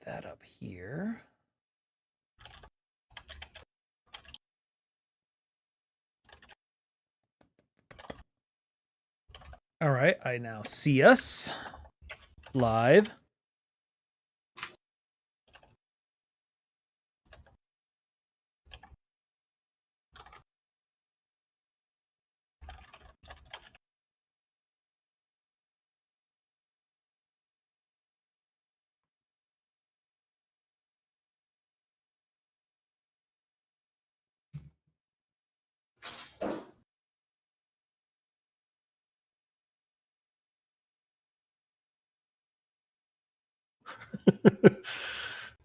that up here. All right, I now see us live.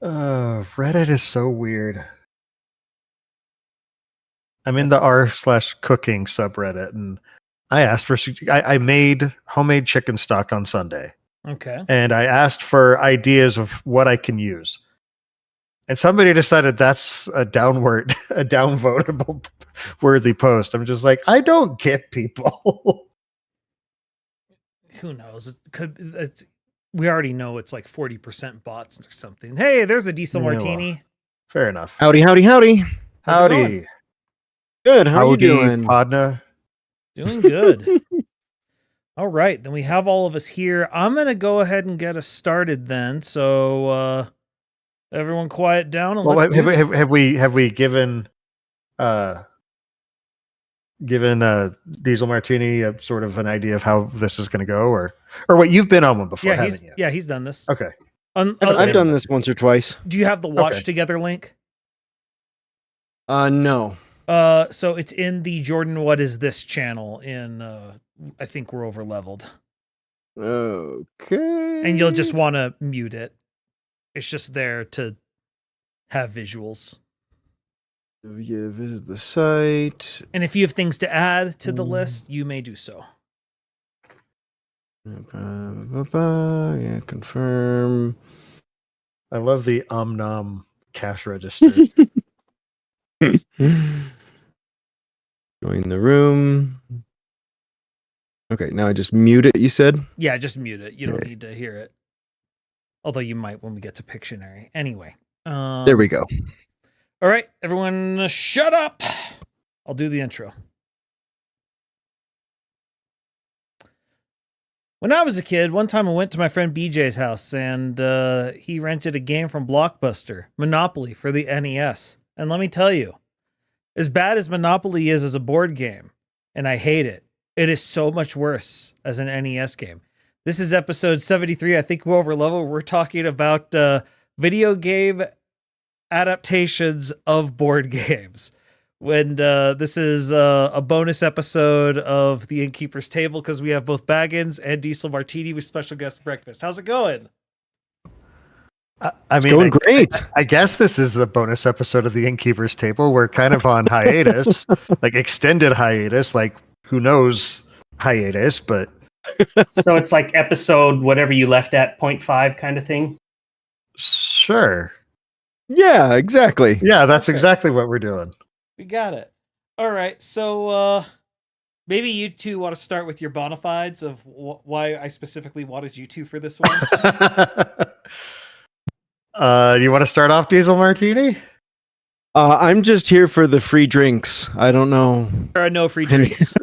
Reddit is so weird. I'm in the r/cooking subreddit, and I asked for. I made homemade chicken stock on Sunday. Okay. And I asked for ideas of what I can use. And somebody decided that's a downvotable worthy post. I'm just like, I don't get people. Who knows? It could. We already know it's like 40% bots or something. Hey, there's a diesel martini. Well, fair enough. Howdy. How's it Howdy. going? Good. How are you doing? Podna? Doing good. All right, then we have all of us here. I'm gonna go ahead and get us started then. So everyone, quiet down and let's do it. Have we given Diesel Martini a sort of an idea of how this is going to go, or what you've been on one before? Yeah, he's done this. Okay, I've done this once or twice. Do you have the watch together link? No. So it's in the Jordan What Is This channel in I Think We're Overleveled. Okay. And you'll just want to mute it. It's just there to have visuals. Yeah, visit the site. And if you have things to add to the list, you may do so. Yeah, confirm. I love the nom cash register. Join the room. Okay, now I just mute it, you said? Yeah, just mute it. You don't need to hear it. Although you might when we get to Pictionary. Anyway. There we go. All right, everyone shut up. I'll do the intro. When I was a kid, one time I went to my friend BJ's house and he rented a game from Blockbuster, Monopoly, for the NES. And let me tell you, as bad as Monopoly is as a board game, and I hate it, it is so much worse as an NES game. This is episode 73. I think we're Overleveled. We're talking about video game adaptations of board games. When this is a bonus episode of the Innkeeper's Table because we have both Baggins and Diesel Martini with special guest breakfast. How's it going? It's going great. I guess this is a bonus episode of the Innkeeper's Table. We're kind of on hiatus, like extended hiatus, like who knows hiatus, but so it's like episode whatever you left at 0.5 kind of thing. Sure. Yeah, exactly. Yeah, that's exactly what we're doing. We got it. All right, so maybe you two want to start with your bona fides of why I specifically wanted you two for this one. You want to start off, Diesel Martini? I'm just here for the free drinks. I don't know. There are no free drinks.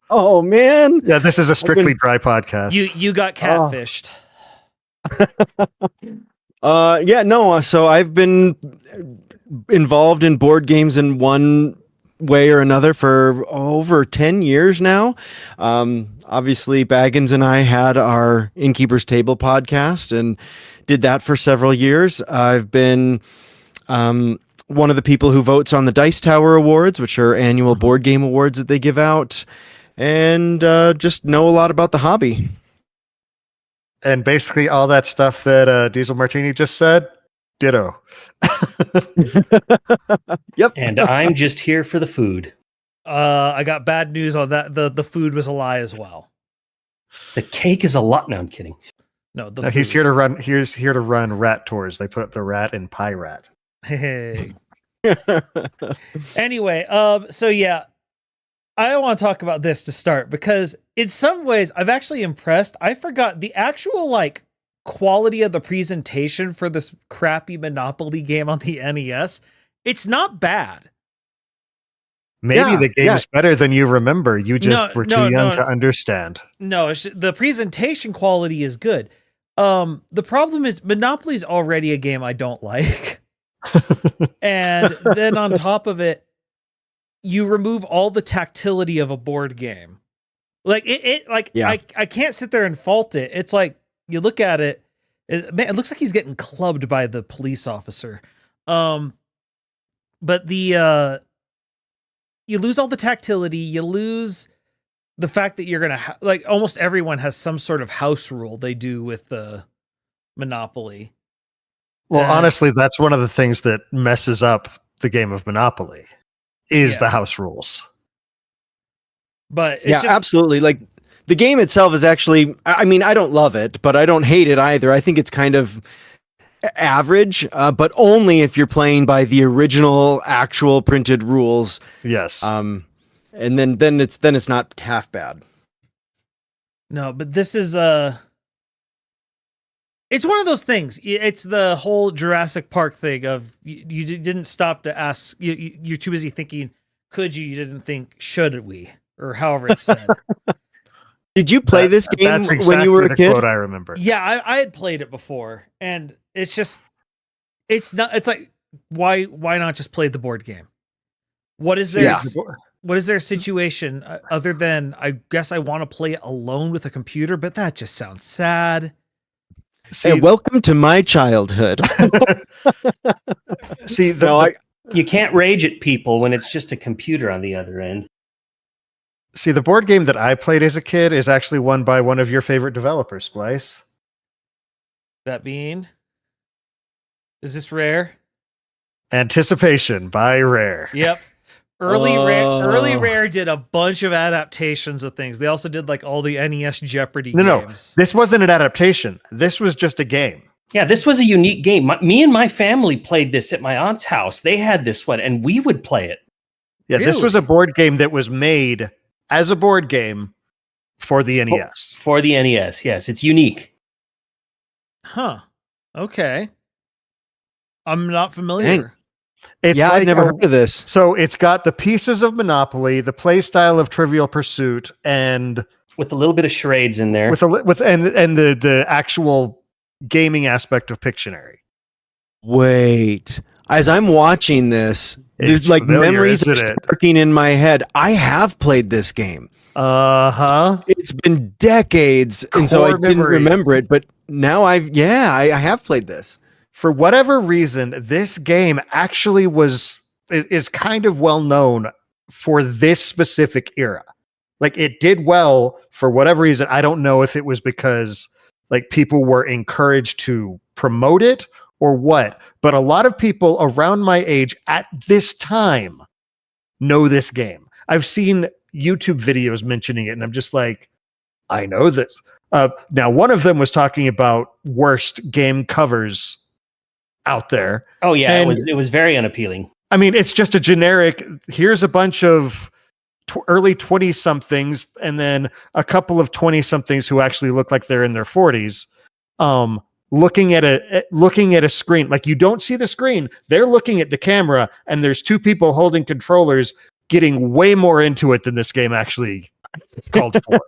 Oh man! Yeah, this is a strictly dry podcast. You got catfished. Yeah, no. So I've been involved in board games in one way or another for over 10 years now. Obviously, Baggins and I had our Innkeeper's Table podcast and did that for several years. I've been one of the people who votes on the Dice Tower Awards, which are annual board game awards that they give out, and just know a lot about the hobby. And basically all that stuff that Diesel Martini just said, ditto. Yep. And I'm just here for the food. I got bad news on that. The food was a lie as well. The cake is a lot. No, I'm kidding. No, he's here to run. He's here to run rat tours. They put the rat in Pie Rat. Hey. Anyway, so yeah, I want to talk about this to start because in some ways I've actually impressed. I forgot the actual like quality of the presentation for this crappy Monopoly game on the NES, it's not bad. Maybe Yeah, the game's better than you remember. You just were too young no. to understand. No, the presentation quality is good. The problem is Monopoly is already a game I don't like. And then on top of it, you remove all the tactility of a board game. Like I can't sit there and fault it. It's like you look at it, man, it looks like he's getting clubbed by the police officer. But you lose all the tactility, you lose the fact that you're going to like almost everyone has some sort of house rule they do with the Monopoly. Well, honestly, that's one of the things that messes up the game of Monopoly is the house rules. But it's absolutely. Like the game itself is actually, I mean, I don't love it, but I don't hate it either. I think it's kind of average, but only if you're playing by the original actual printed rules. Yes. And then it's not half bad. No, but this is it's one of those things. It's the whole Jurassic Park thing of you didn't stop to ask. You're too busy thinking, could you? You didn't think, should we? Or however it's said. Did you play this game when you were a kid? Quote I remember. Yeah, I had played it before, and it's just, it's like, why not just play the board game? What is there? What is their situation other than, I guess I want to play it alone with a computer, but that just sounds sad. See, hey, welcome to my childhood. See, you can't rage at people when it's just a computer on the other end. See, the board game that I played as a kid is actually one by one of your favorite developers, Splice. That being? Is this Rare? Anticipation by Rare. Yep. Early Rare did a bunch of adaptations of things. They also did like all the NES Jeopardy games. No, this wasn't an adaptation. This was just a game. Yeah, this was a unique game. Me and my family played this at my aunt's house. They had this one, and we would play it. Yeah, really? This was a board game that was made as a board game for the NES. For the NES, yes. It's unique. Huh. Okay. I'm not familiar. It's I've never heard of this. So it's got the pieces of Monopoly, the play style of Trivial Pursuit, and with a little bit of charades in there, and the actual gaming aspect of Pictionary. Wait, as I'm watching this, there's like memories are sparking in my head. I have played this game. It's been decades, and so I didn't remember it. But now I have played this. For whatever reason, this game actually is kind of well known for this specific era. Like it did well for whatever reason. I don't know if it was because like people were encouraged to promote it or what, but a lot of people around my age at this time know this game. I've seen YouTube videos mentioning it, and I'm just like, I know this. Now, one of them was talking about worst game covers out there. Oh yeah, and it was very unappealing. I mean, it's just a generic, here's a bunch of early 20-somethings and then a couple of 20-somethings who actually look like they're in their 40s looking at a screen. Like you don't see the screen. They're looking at the camera, and there's two people holding controllers getting way more into it than this game actually called for.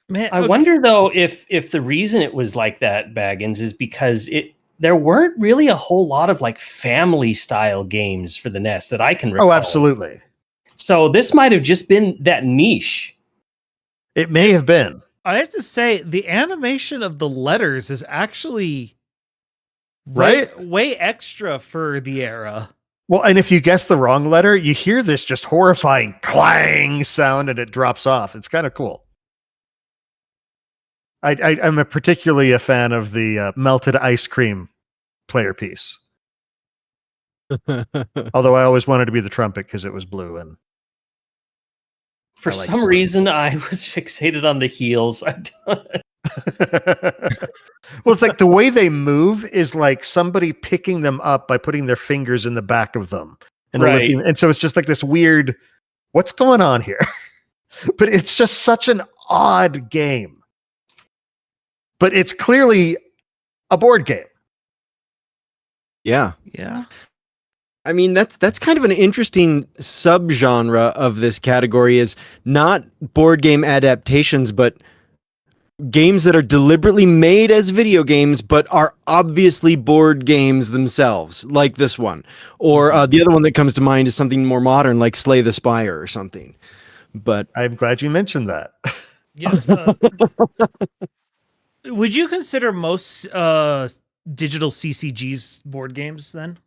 Man, I wonder though if the reason it was like that, Baggins, is because there weren't really a whole lot of like family style games for the NES that I can recall. Oh, absolutely. So this might have just been that niche. It may have been. I have to say the animation of the letters is actually way extra for the era. Well, and if you guess the wrong letter, you hear this just horrifying clang sound and it drops off. It's kind of cool. I'm particularly a fan of the melted ice cream player piece. Although I always wanted to be the trumpet because it was blue. And for some reason, I was fixated on the heels. Well, it's like the way they move is like somebody picking them up by putting their fingers in the back of them. And lifting, and so it's just like this weird, what's going on here? But it's just such an odd game. but it's clearly a board game. Yeah. Yeah. I mean, that's kind of an interesting subgenre of this category, is not board game adaptations, but games that are deliberately made as video games, but are obviously board games themselves, like this one. Or the other one that comes to mind is something more modern, like Slay the Spire or something. But I'm glad you mentioned that. Yes. Would you consider most digital CCGs board games then?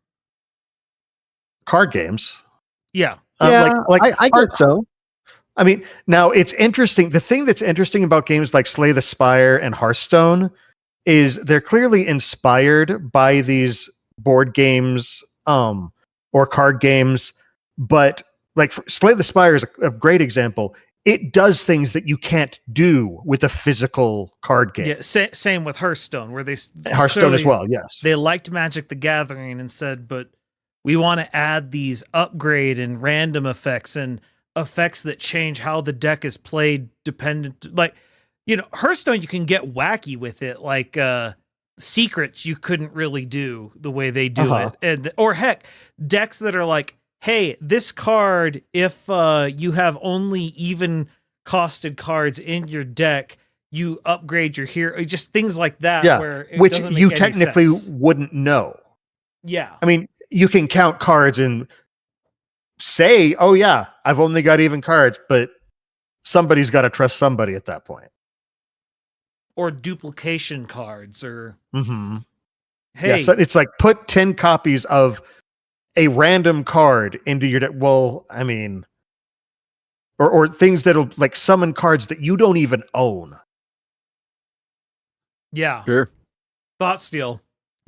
Card games. Yeah. I get so. I mean, now it's interesting. The thing that's interesting about games like Slay the Spire and Hearthstone is they're clearly inspired by these board games or card games. But like Slay the Spire is a great example. It does things that you can't do with a physical card game. Yeah. Same with Hearthstone, where Hearthstone as well. Yes. They liked Magic the Gathering and said, but we want to add these upgrade and random effects and effects that change how the deck is played dependent. Like, Hearthstone, you can get wacky with it. Like secrets you couldn't really do the way they do it. Or heck, decks that are like, hey, this card, if you have only even costed cards in your deck, you upgrade your hero. Just things like that. Yeah, where which you technically wouldn't know. Yeah. I mean, you can count cards and say, oh yeah, I've only got even cards, but somebody's got to trust somebody at that point. Or duplication cards, or hey, yeah, so it's like put 10 copies of a random card into your deck. Well, I mean, or things that'll like summon cards that you don't even own. Yeah. Sure. Thought steal.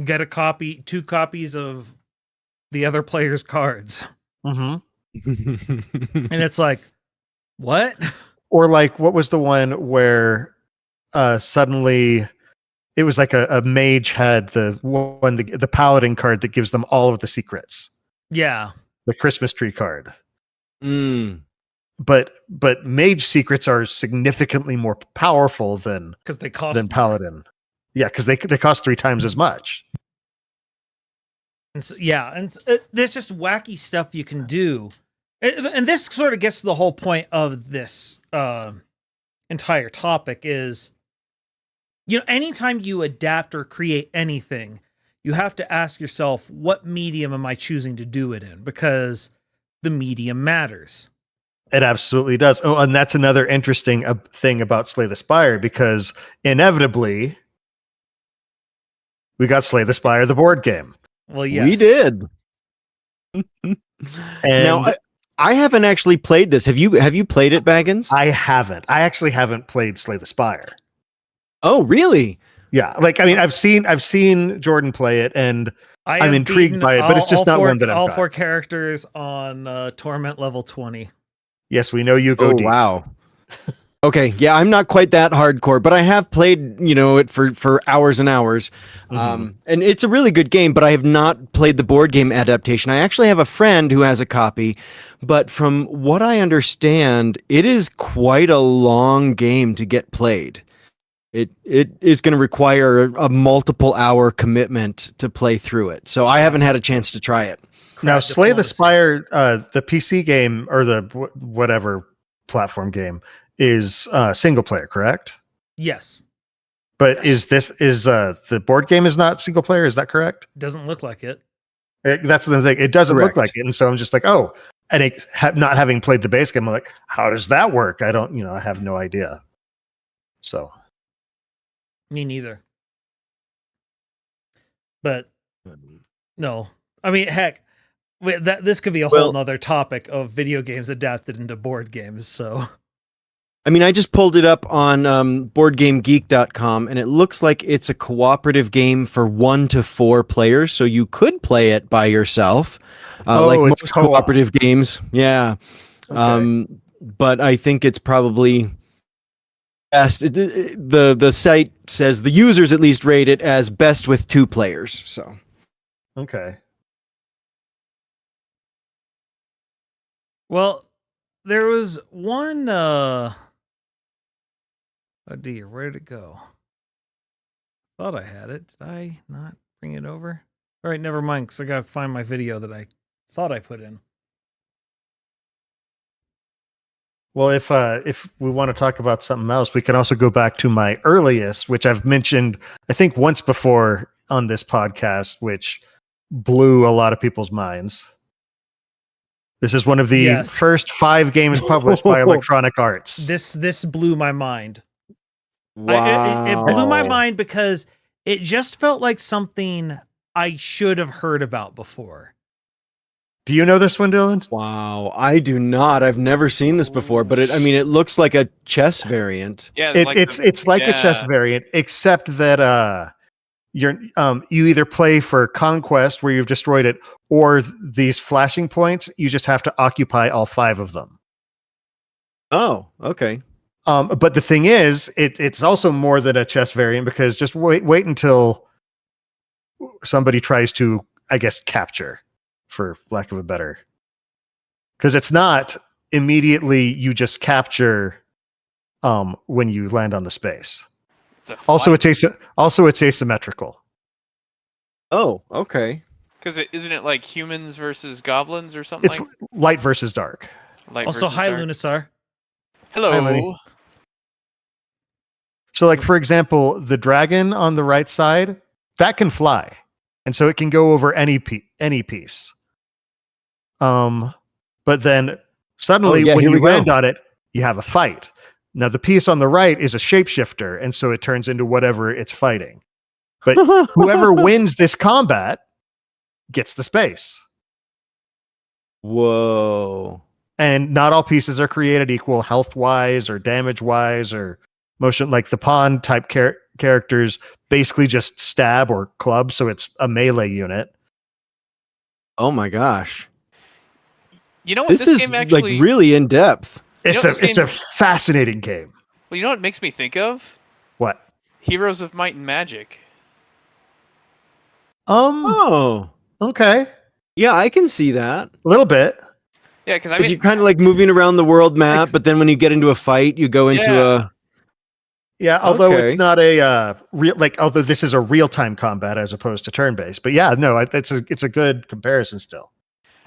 Get a copy, 2 copies of the other player's cards. And it's like, what? Or like, what was the one where suddenly it was like a mage had the paladin card that gives them all of the secrets. Yeah. The Christmas tree card. But mage secrets are significantly more powerful than paladin. Yeah, because they cost 3 times as much. And so, there's just wacky stuff you can do. And this sort of gets to the whole point of this entire topic is, anytime you adapt or create anything, you have to ask yourself, what medium am I choosing to do it in? Because the medium matters. It absolutely does. Oh, and that's another interesting thing about Slay the Spire, because inevitably we got Slay the Spire, the board game. Well, yes. We did. And now, I haven't actually played this. Have you played it, Baggins? I haven't. I actually haven't played Slay the Spire. Oh, really? Yeah. Like, I mean, I've seen Jordan play it, and I'm intrigued by it, but it's just not one that all 4 characters on Torment level 20. Yes, we know you go deep. Wow. Okay, yeah, I'm not quite that hardcore, but I have played, it for hours and hours. And it's a really good game, but I have not played the board game adaptation. I actually have a friend who has a copy, but from what I understand, it is quite a long game to get played. It is going to require a multiple hour commitment to play through it. So I haven't had a chance to try it. Now, Slay the Spire, the PC game or the whatever platform game is single player, correct? Yes. But is the board game is not single player? Is that correct? Doesn't look like it. That's the thing. It doesn't Correct. look like it, and so I'm just like, oh, and not having played the base game, I'm like, how does that work? I don't, I have no idea. So, me neither. But no, I mean, heck, this could be a whole nother topic of video games adapted into board games. So, I mean, I just pulled it up on BoardGameGeek.com, and it looks like it's a cooperative game for 1 to 4 players, so you could play it by yourself, like most cooperative games. Yeah, okay. But I think it's probably best. The site says the users at least rate it as best with 2 players. So, okay. Well, there was one. Oh dear, where did it go? thought I had it. Did I not bring it over? All right, never mind, because I got to find my video that I thought I put in. Well, if we want to talk about something else, we can also go back to my earliest, which I've mentioned, I think, once before on this podcast, which blew a lot of people's minds. This is one of the first 5 games published by Electronic Arts. This blew my mind. Wow. It blew my mind because it just felt like something I should have heard about before. Do you know this one, Dylan? Wow, I do not. I've never seen this before, but it looks like a chess variant. Yeah, it's like a chess variant, except that you either play for conquest where you've destroyed it, or these flashing points. You just have to occupy all 5 of them. Oh, okay. But the thing is, it's also more than a chess variant, because just wait until somebody tries to, I guess, capture, for lack of a better, because it's not immediately you just capture when you land on the space. Also it's asymmetrical. Oh, okay. Because isn't it like humans versus goblins or something? It's light versus dark. Also, hi, Lunisar. Hello. Hi, Lenny. So, like, for example, the dragon on the right side, that can fly, and so it can go over any piece. But then suddenly when you land on it, you have a fight. Now the piece on the right is a shapeshifter, and so it turns into whatever it's fighting. But whoever wins this combat gets the space. Whoa. And not all pieces are created equal health-wise or damage-wise or motion. Like the pawn type characters basically just stab or club, so it's a melee unit. Oh my gosh. You know what? This is game actually, like really in depth. It's a fascinating game. Well, you know what it makes me think of? What? Heroes of Might and Magic. Oh. Okay. Yeah, I can see that. A little bit. Yeah, because you're kind of like moving around the world map, but then when you get into a fight, you go into a... Yeah, although it's not a real, like, although this is a real-time combat as opposed to turn-based. But yeah, no, it's a good comparison still.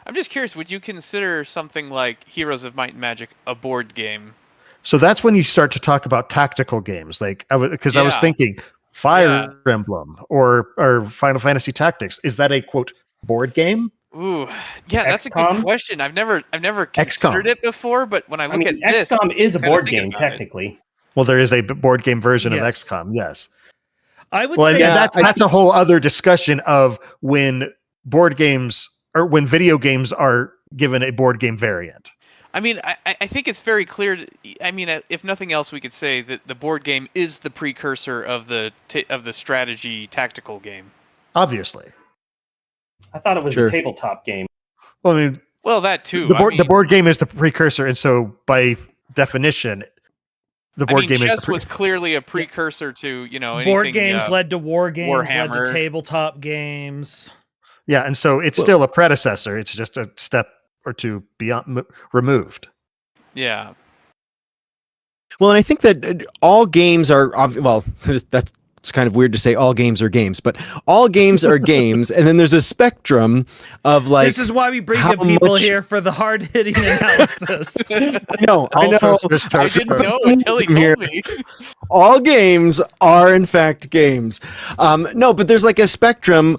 I'm just curious, would you consider something like Heroes of Might and Magic a board game? So that's when you start to talk about tactical games, like I was thinking Fire Emblem or Final Fantasy Tactics. Is that a quote board game? Ooh, yeah, that's a good question. I've never considered it before, but when I look at this, XCOM is a board game technically. Well, there is a board game version of XCOM. Yes, I would say that's a whole other discussion of when board games or when video games are given a board game variant. I mean, I think it's very clear. I mean, if nothing else, we could say that the board game is the precursor of the strategy tactical game. Obviously, I thought it was a tabletop game. Well, I mean, that too. The board game is the precursor, and so by definition, the board game chess was clearly a precursor to anything, board games led to war games, Warhammer. led to tabletop games. Yeah, and so it's still a predecessor. It's just a step or two beyond removed. Yeah. Well, and I think that all games are that's kind of weird to say all games are games, but all games are games, and then there's a spectrum of like. This is why we bring the people here for the hard hitting analysis. I know. I didn't know until he told me. All games are in fact games. No, but there's like a spectrum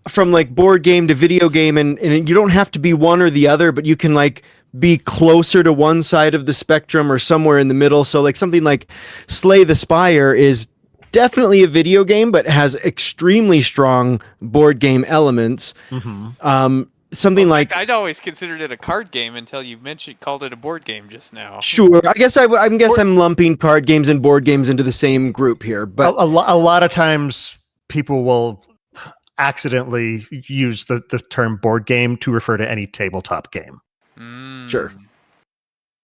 from like board game to video game, and you don't have to be one or the other, but you can like be closer to one side of the spectrum or somewhere in the middle. So like something like Slay the Spire is definitely a video game, but has extremely strong board game elements. Mm-hmm. Something like I'd always considered it a card game until you called it a board game just now. Sure, I guess I'm lumping card games and board games into the same group here, but a lot of times people will accidentally use the term board game to refer to any tabletop game. Sure.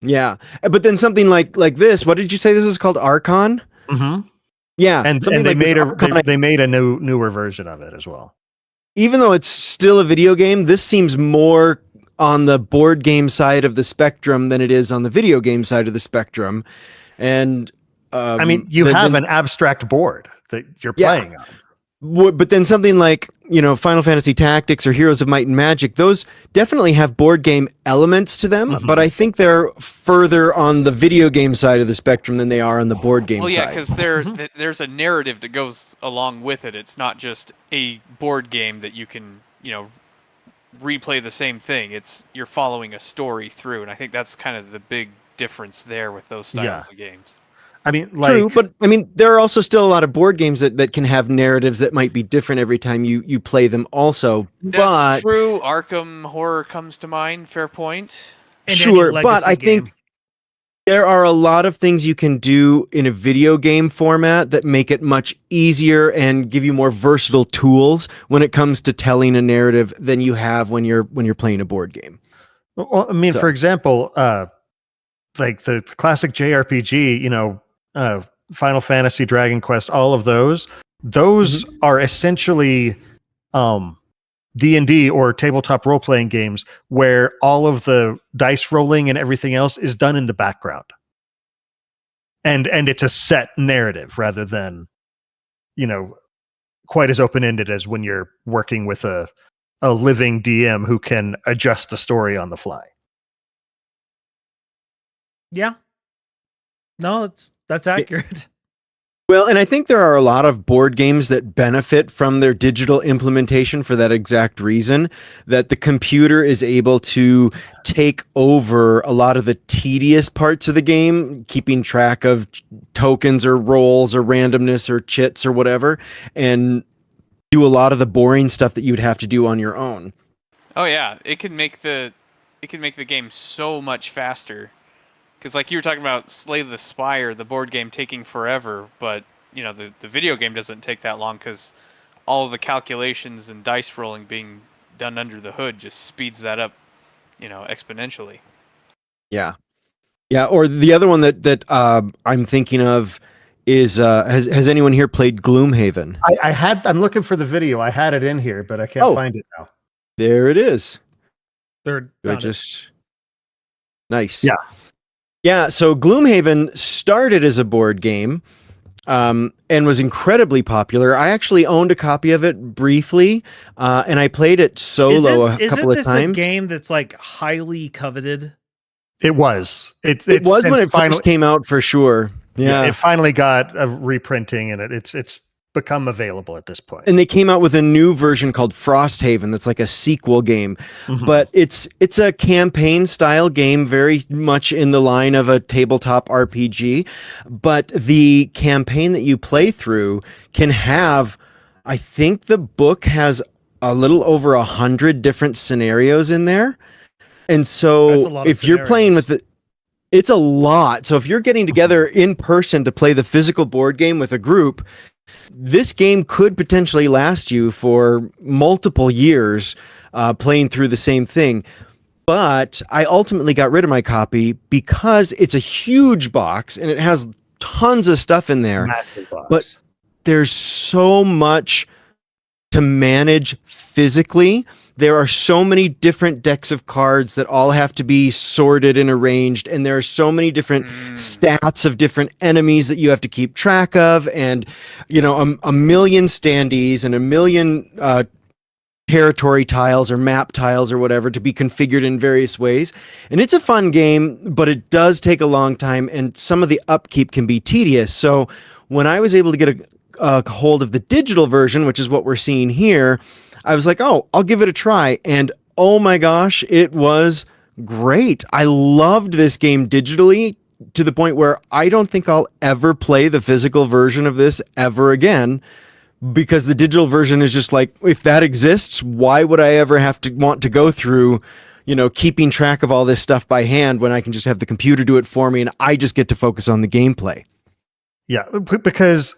Yeah, but then something like this. What did you say this is called? Archon. Mm-hmm. Yeah, and they made a newer version of it as well. Even though it's still a video game, this seems more on the board game side of the spectrum than it is on the video game side of the spectrum. And I mean, you have an abstract board. that you're Yeah. playing on. But then something like, Final Fantasy Tactics or Heroes of Might and Magic, those definitely have board game elements to them, but I think they're further on the video game side of the spectrum than they are on the board game Well, yeah, side. because there's a narrative that goes along with it. It's not just a board game that you can, replay the same thing. You're following a story through, and I think that's kind of the big difference there with those styles of games. I mean, True, but I mean, there are also still a lot of board games that can have narratives that might be different every time you play them also. That's true. Arkham Horror comes to mind. Fair point. And sure, any but I legacy think game. there are a lot of things you can do in a video game format that make it much easier and give you more versatile tools when it comes to telling a narrative than you have when you're playing a board game. Well, I mean, for example, like the classic JRPG, Final Fantasy, Dragon Quest, all of those are essentially D&D or tabletop role-playing games where all of the dice rolling and everything else is done in the background. And it's a set narrative rather than, quite as open-ended as when you're working with a living DM who can adjust the story on the fly. Yeah. No, that's accurate. Well, and I think there are a lot of board games that benefit from their digital implementation for that exact reason, that the computer is able to take over a lot of the tedious parts of the game, keeping track of tokens or rolls or randomness or chits or whatever, and do a lot of the boring stuff that you'd have to do on your own. Oh yeah, it can make the game so much faster. Because like you were talking about Slay the Spire, the board game taking forever, but the video game doesn't take that long because all of the calculations and dice rolling being done under the hood just speeds that up, exponentially. Yeah. Yeah, or the other one that I'm thinking of is has anyone here played Gloomhaven? I'm looking for the video. I had it in here, but I can't find it now. There it is. They're just nice. Yeah. Yeah, so Gloomhaven started as a board game and was incredibly popular. I actually owned a copy of it briefly, and I played it solo a couple of times. Isn't this a game that's like highly coveted? It was. It was when it first came out for sure. Yeah. It finally got a reprinting, and it's become available at this point. And they came out with a new version called Frosthaven that's like a sequel game. But it's a campaign style game, very much in the line of a tabletop RPG. But the campaign that you play through can have, I think the book has a little over 100 different scenarios in there. And so if you're playing with it's a lot. So if you're getting together in person to play the physical board game with a group, this game could potentially last you for multiple years playing through the same thing. But I ultimately got rid of my copy because it's a huge box and it has tons of stuff in there. Massive box. But there's so much to manage physically. There are so many different decks of cards that all have to be sorted and arranged, and there are so many different stats of different enemies that you have to keep track of, and a million standees and a million territory tiles or map tiles or whatever to be configured in various ways. And it's a fun game, but it does take a long time, and some of the upkeep can be tedious. So when I was able to get a hold of the digital version, which is what we're seeing here, I was like, oh, I'll give it a try. And oh my gosh, it was great. I loved this game digitally to the point where I don't think I'll ever play the physical version of this ever again, because the digital version is just like, if that exists, why would I ever have to want to go through, keeping track of all this stuff by hand when I can just have the computer do it for me and I just get to focus on the gameplay? Yeah, because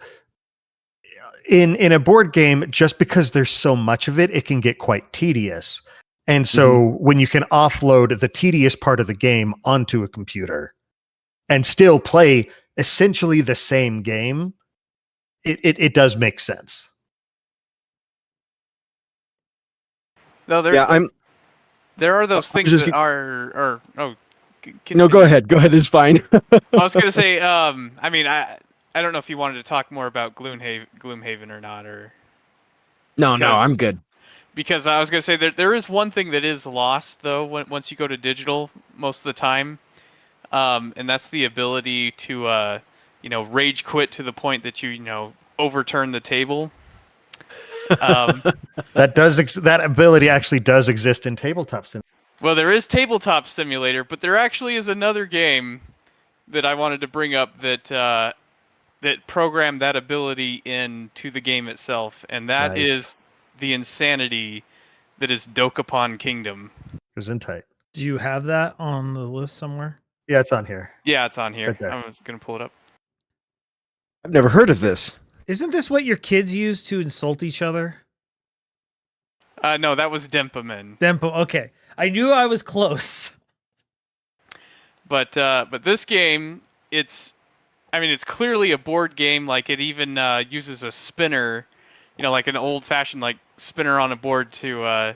in a board game, just because there's so much of it, it can get quite tedious. And so when you can offload the tedious part of the game onto a computer and still play essentially the same game, it does make sense. No, there are those things that go ahead. Go ahead. It's fine. I was going to say, I I don't know if you wanted to talk more about Gloomhaven or not, or No, because- I'm good. because I was going to say there is one thing that is lost though once you go to digital most of the time, and that's the ability to rage quit to the point that you overturn the table. That ability actually does exist in tabletop sim. Well, there is Tabletop Simulator, but there actually is another game that I wanted to bring up that programmed that ability into the game itself, and that Nice. is the insanity that is Dokapon Kingdom. Gesundheit. Do you have that on the list somewhere? Yeah, it's on here. Yeah, it's on here. Okay. I'm gonna pull it up. I've never heard of this. Isn't this what your kids use to insult each other? No, that was Dempaman. Dempo. Okay, I knew I was close. But this game, it's clearly a board game. Like it even uses a spinner, like an old-fashioned like spinner on a board to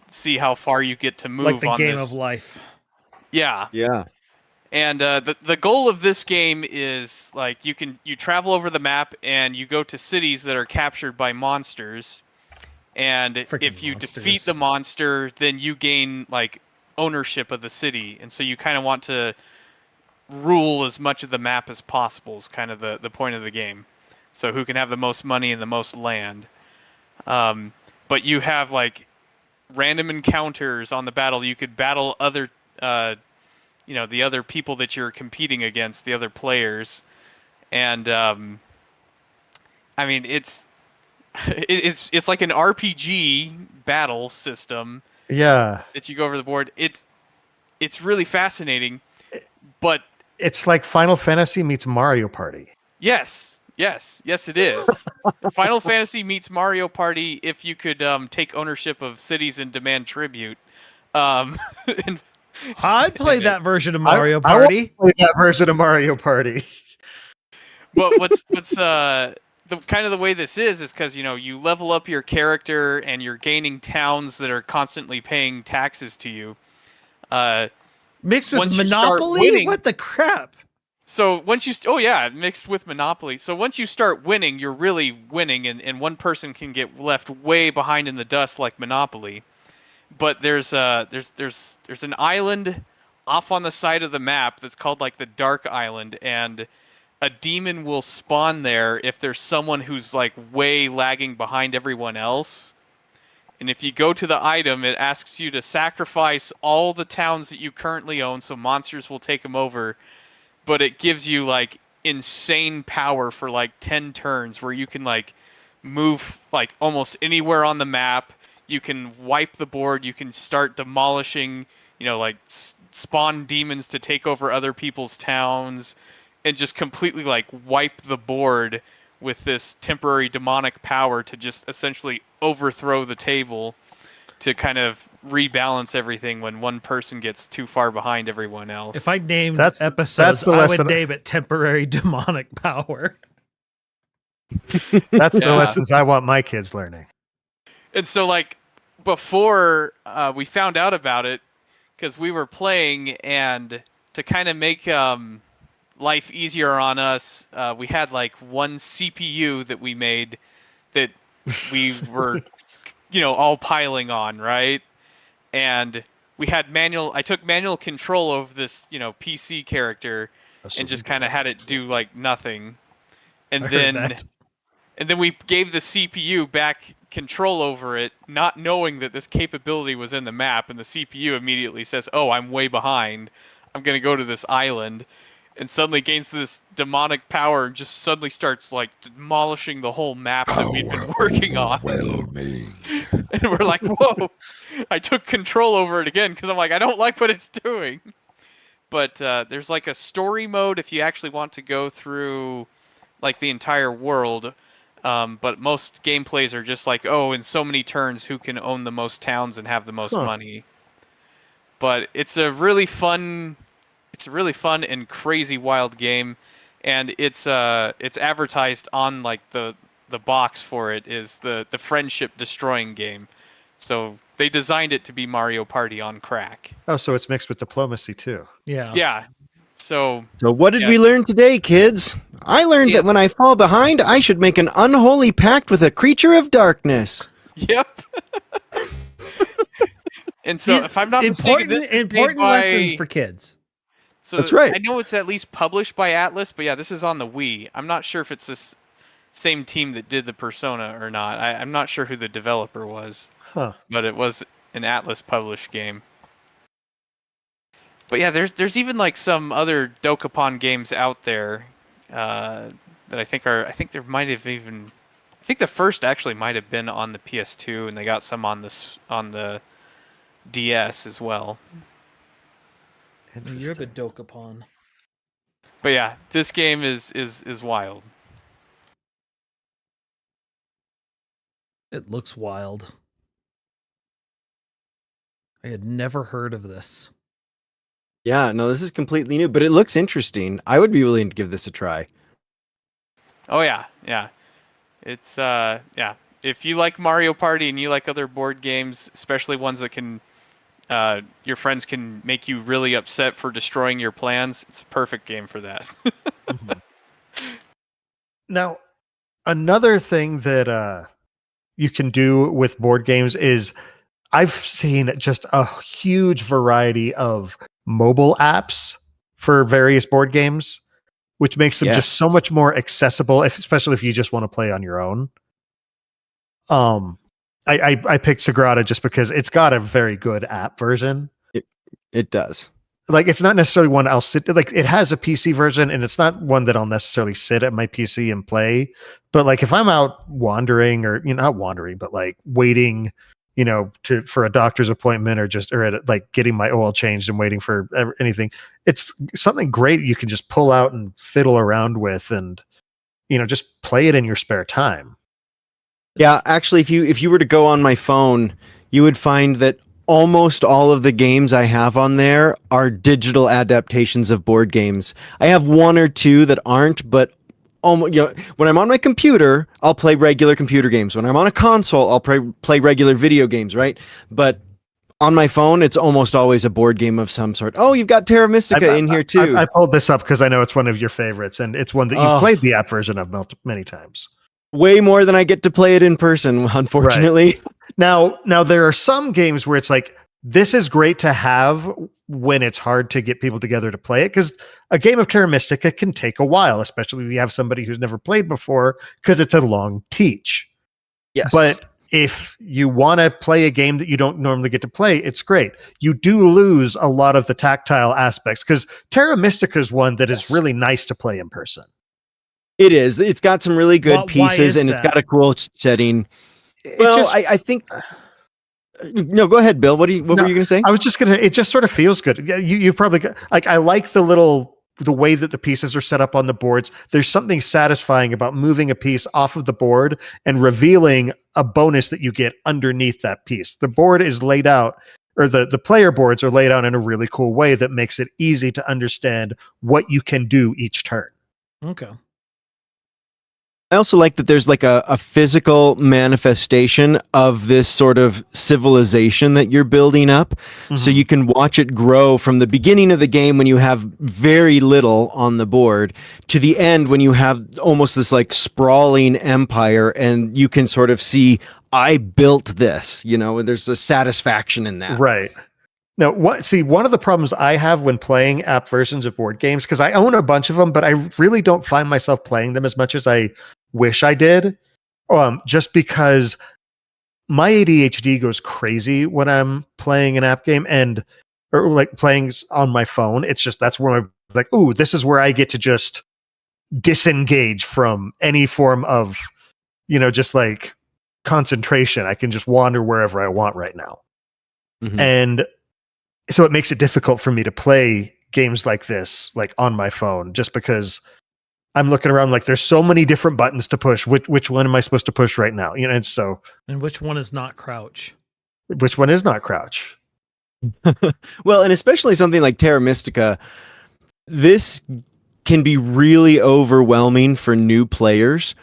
see how far you get to move. Like the on game this. of life. Yeah. Yeah. And the goal of this game is like you travel over the map and you go to cities that are captured by monsters, and Frickin' if you monsters. defeat the monster, then you gain like ownership of the city, and so you kind of want to rule as much of the map as possible is kind of the point of the game. So who can have the most money and the most land. But you have like random encounters on the battle. You could battle other the other people that you're competing against, the other players. And it's like an RPG battle system. Yeah. That you go over the board. It's really fascinating, but It's like Final Fantasy meets Mario Party. yes, it is. Final Fantasy meets Mario Party if you could take ownership of cities and demand tribute. And I played that version of Mario I Party. play that version of Mario Party. But what's the kind of the way this is because you level up your character and you're gaining towns that are constantly paying taxes to you. Mixed with once you start Monopoly? winning- What the crap? So once you mixed with Monopoly. So once you start winning, you're really winning, and one person can get left way behind in the dust like Monopoly. But there's an island off on the side of the map that's called like the Dark Island, and a demon will spawn there if there's someone who's like way lagging behind everyone else. And if you go to the item, it asks you to sacrifice all the towns that you currently own, so monsters will take them over. But it gives you like insane power for like 10 turns where you can like move like almost anywhere on the map. You can wipe the board. You can start demolishing, like spawn demons to take over other people's towns and just completely like wipe the board with this temporary demonic power to just essentially overthrow the table to kind of rebalance everything when one person gets too far behind everyone else. If I named That's episodes, the I would lesson. name it temporary demonic power. That's the Yeah. lessons I want my kids learning. And so, like, before we found out about it, because we were playing, and to kind of make life easier on us, we had, like, one CPU that we made that we were, all piling on, right? And we had I took manual control of this, PC character and just kind of had it do, like, nothing. And I heard then... that. And then we gave the CPU back control over it, not knowing that this capability was in the map, and the CPU immediately says, oh, I'm way behind. I'm going to go to this island. And suddenly gains this demonic power and just suddenly starts, like, demolishing the whole map that we'd been working on. And we're like, whoa. I took control over it again because I'm like, I don't like what it's doing. But there's, like, a story mode if you actually want to go through, like, the entire world. But most gameplays are just like, oh, in so many turns, who can own the most towns and have the most money. But it's a really fun and crazy wild game, and it's advertised on like the box for it is the friendship destroying game. So they designed it to be Mario Party on crack. Oh, so it's mixed with diplomacy too. Yeah. Yeah. So what did we learn today, kids? I learned that when I fall behind, I should make an unholy pact with a creature of darkness. Yep. And so, if I'm not mistaken, this is made important by, lessons for kids. So That's right. I know it's at least published by Atlas, but yeah, this is on the Wii. I'm not sure if it's this same team that did the Persona or not. I'm not sure who the developer was, but it was an Atlas published game. But yeah, there's even like some other Dokapon games out there that I think there might have even, I think the first actually might have been on the PS2, and they got some on the DS as well. You're the Dokapon. But yeah, this game is wild. It looks wild. I had never heard of this. Yeah, no, this is completely new, but it looks interesting. I would be willing to give this a try. Oh yeah. It's yeah. If you like Mario Party and you like other board games, especially ones that can your friends can make you really upset for destroying your plans, it's a perfect game for that. Now, another thing that you can do with board games is I've seen just a huge variety of mobile apps for various board games, which makes them just so much more accessible, especially if you just want to play on your own. I picked Sagrada just because it's got a very good app version. It does. Like, it's not necessarily one I'll sit, like, it has a PC version, and it's not one that I'll necessarily sit at my PC and play. But like, if I'm out wandering, or not wandering, but like waiting, for a doctor's appointment, or at like getting my oil changed and waiting for anything, it's something great you can just pull out and fiddle around with, and just play it in your spare time. Yeah, actually, if you were to go on my phone, you would find that almost all of the games I have on there are digital adaptations of board games. I have one or two that aren't, but when I'm on my computer, I'll play regular computer games. When I'm on a console, I'll play regular video games, right? But on my phone, it's almost always a board game of some sort. Oh, you've got Terra Mystica in here too. I pulled this up because I know it's one of your favorites, and it's one that you've played the app version of many times. Way more than I get to play it in person, unfortunately. Right. Now there are some games where it's like, this is great to have when it's hard to get people together to play it, because a game of Terra Mystica can take a while, especially if you have somebody who's never played before, because it's a long teach. Yes. But if you want to play a game that you don't normally get to play, it's great. You do lose a lot of the tactile aspects, because Terra Mystica is one that is really nice to play in person. It is. It's got some really good pieces, and it's got a cool setting. Well, I think... No, go ahead, Bill. What were you going to say? I was just going to. It just sort of feels good. You've probably got, like, I like the way that the pieces are set up on the boards. There's something satisfying about moving a piece off of the board and revealing a bonus that you get underneath that piece. The board is laid out, or the player boards are laid out in a really cool way that makes it easy to understand what you can do each turn. Okay. I also like that there's like a physical manifestation of this sort of civilization that you're building up. Mm-hmm. So you can watch it grow from the beginning of the game when you have very little on the board to the end when you have almost this like sprawling empire, and you can sort of see, I built this, and there's a satisfaction in that. Right. Now, one of the problems I have when playing app versions of board games, because I own a bunch of them, but I really don't find myself playing them as much as I wish I did, just because my ADHD goes crazy when I'm playing an app game or like playing on my phone. It's just, that's where I'm like, ooh, this is where I get to just disengage from any form of, just like concentration. I can just wander wherever I want right now. Mm-hmm. And so it makes it difficult for me to play games like this, like on my phone, just because I'm looking around like there's so many different buttons to push. Which one am I supposed to push right now? And which one is not crouch? Which one is not crouch? Well, and especially something like Terra Mystica, this can be really overwhelming for new players.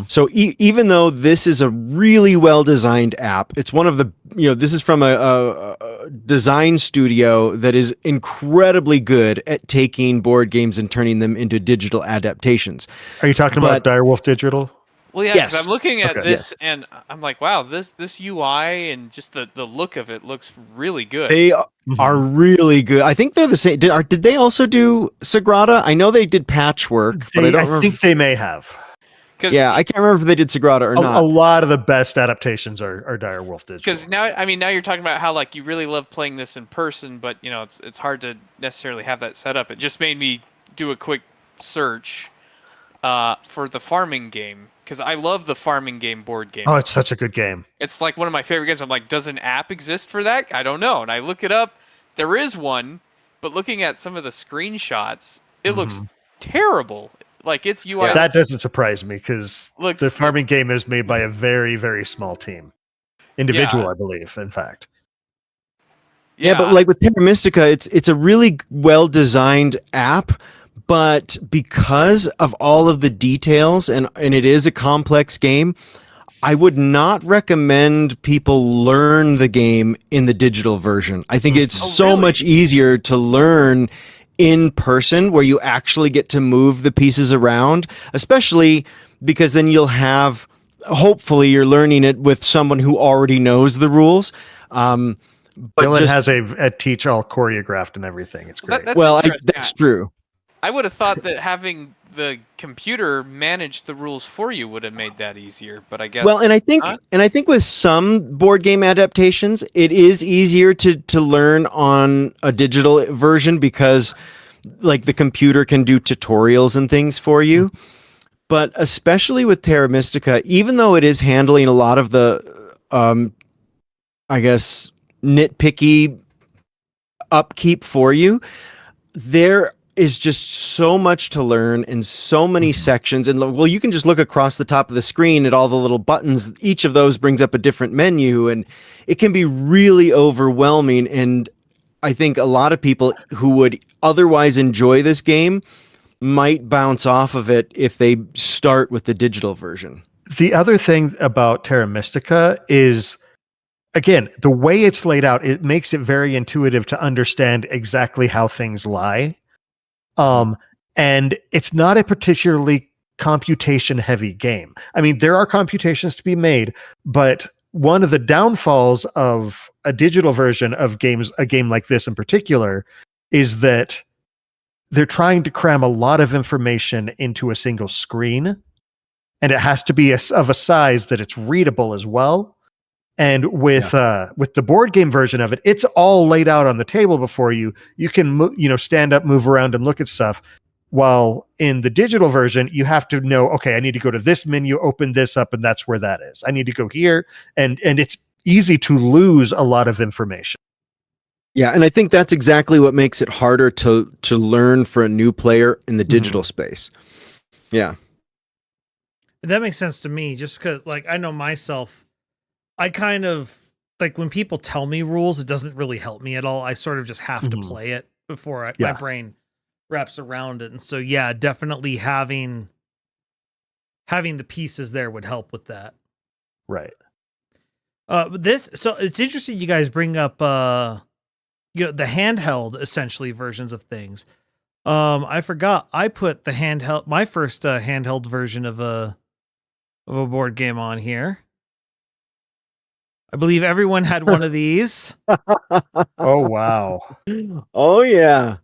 So even though this is a really well-designed app, it's one of the, this is from a design studio that is incredibly good at taking board games and turning them into digital adaptations. Are you talking about Direwolf Digital? Well, yeah, 'cause Yes. I'm looking at Okay. this and I'm like, wow, this UI and just the look of it looks really good. They are really good. I think they're the same. Did they also do Sagrada? I know they did Patchwork, but I don't remember. I think they may have. Yeah, I can't remember if they did Sagrada or not. A lot of the best adaptations are Direwolf Digital. Because now you're talking about how like you really love playing this in person, but it's hard to necessarily have that set up. It just made me do a quick search for the farming game, because I love the farming game board game. Oh, it's such a good game. It's like one of my favorite games. I'm like, does an app exist for that? I don't know. And I look it up. There is one, but looking at some of the screenshots, it looks terrible. Like its UI. That doesn't surprise me, because the farming game is made by a very, very small team. Individual, I believe, in fact. Yeah, but like with Terra Mystica, it's a really well-designed app, but because of all of the details and it is a complex game, I would not recommend people learn the game in the digital version. I think it's so much easier to learn in person, where you actually get to move the pieces around, especially because then hopefully you're learning it with someone who already knows the rules. But Dylan has a teach all choreographed and everything. It's great. That's true. I would have thought that having the computer manage the rules for you would have made that easier, but I guess. Well, and I think with some board game adaptations, it is easier to learn on a digital version, because like the computer can do tutorials and things for you. But especially with Terra Mystica, even though it is handling a lot of the, I guess, nitpicky upkeep for you, there is just so much to learn and so many sections. And well, you can just look across the top of the screen at all the little buttons. Each of those brings up a different menu, and it can be really overwhelming. And I think a lot of people who would otherwise enjoy this game might bounce off of it if they start with the digital version. The other thing about Terra Mystica is, again, the way it's laid out, it makes it very intuitive to understand exactly how things lie. And it's not a particularly computation heavy game. I mean, there are computations to be made, but one of the downfalls of a digital version of a game like this in particular, is that they're trying to cram a lot of information into a single screen, and it has to be of a size that it's readable as well. And with the board game version of it, it's all laid out on the table before you. You can stand up, move around, and look at stuff. While in the digital version, you have to know, okay, I need to go to this menu, open this up, and that's where that is. I need to go here, and it's easy to lose a lot of information. Yeah, and I think that's exactly what makes it harder to learn for a new player in the digital space. Yeah. That makes sense to me, just because, like, I know myself, I kind of, like, when people tell me rules, it doesn't really help me at all. I sort of just have to play it before my brain wraps around it. And so, yeah, definitely having the pieces there would help with that. Right. So it's interesting you guys bring up, the handheld, essentially, versions of things. I forgot I put my first handheld version of a board game on here. I believe everyone had one of these. Oh, wow. Oh, yeah.